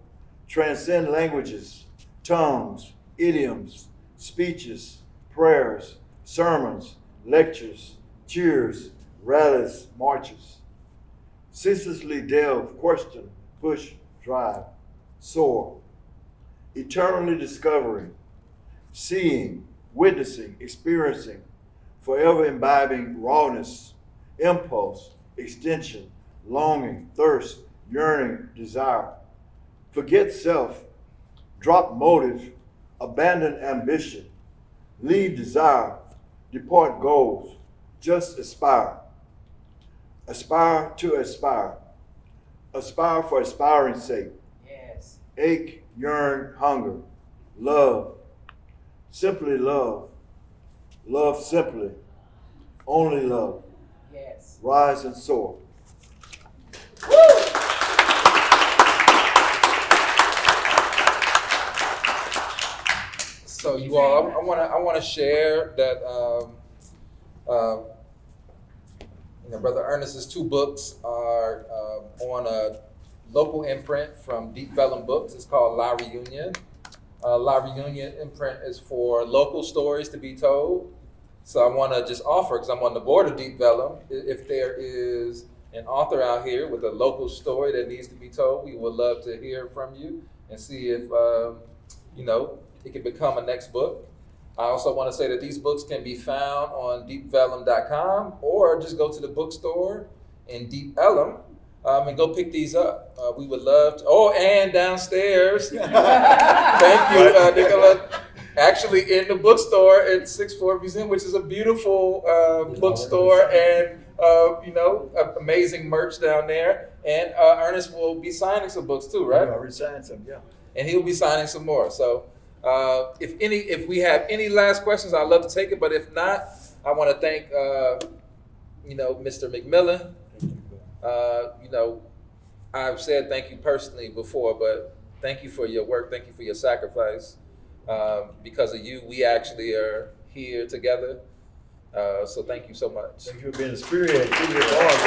transcend languages, tongues, idioms, speeches, prayers, sermons, lectures, cheers, rallies, marches. Ceaselessly delve, question, push, drive, soar, eternally discovering, seeing, witnessing, experiencing, forever imbibing rawness, impulse, extension, longing, thirst, yearning, desire. Forget self, drop motive, abandon ambition, leave desire, depart goals, just aspire. Aspire to aspire. Aspire for aspiring's sake. Yes. Ache, yearn, hunger, love. Simply love. Love simply. Only love. Yes. Rise and soar. So you all, I want to share that Brother Ernest's two books are on a local imprint from Deep Vellum Books. It's called La Reunion. La Reunion imprint is for local stories to be told. So I want to just offer, because I'm on the board of Deep Vellum, if there is an author out here with a local story that needs to be told, we would love to hear from you and see if, it can become a next book. I also want to say that these books can be found on deepvellum.com or just go to the bookstore in Deep Ellum and go pick these up. We would love to. And downstairs. Thank you, Nicola. Actually, in the bookstore at 6th Floor Museum, which is a beautiful bookstore and, amazing merch down there. And Ernest will be signing some books too, right? I already signed some, yeah. And he'll be signing some more. So if we have any last questions, I'd love to take it. But if not, I want to thank, Mr. McMillan. I've said thank you personally before, but thank you for your work. Thank you for your sacrifice. Because of you, we actually are here together. So thank you so much. Thank you for being a spearhead. Keep it going,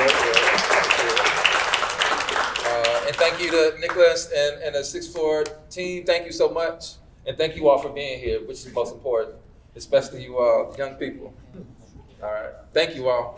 And thank you to Nicholas and the Sixth Floor team. Thank you so much. And thank you all for being here, which is most important, especially you all, young people. All right. Thank you all.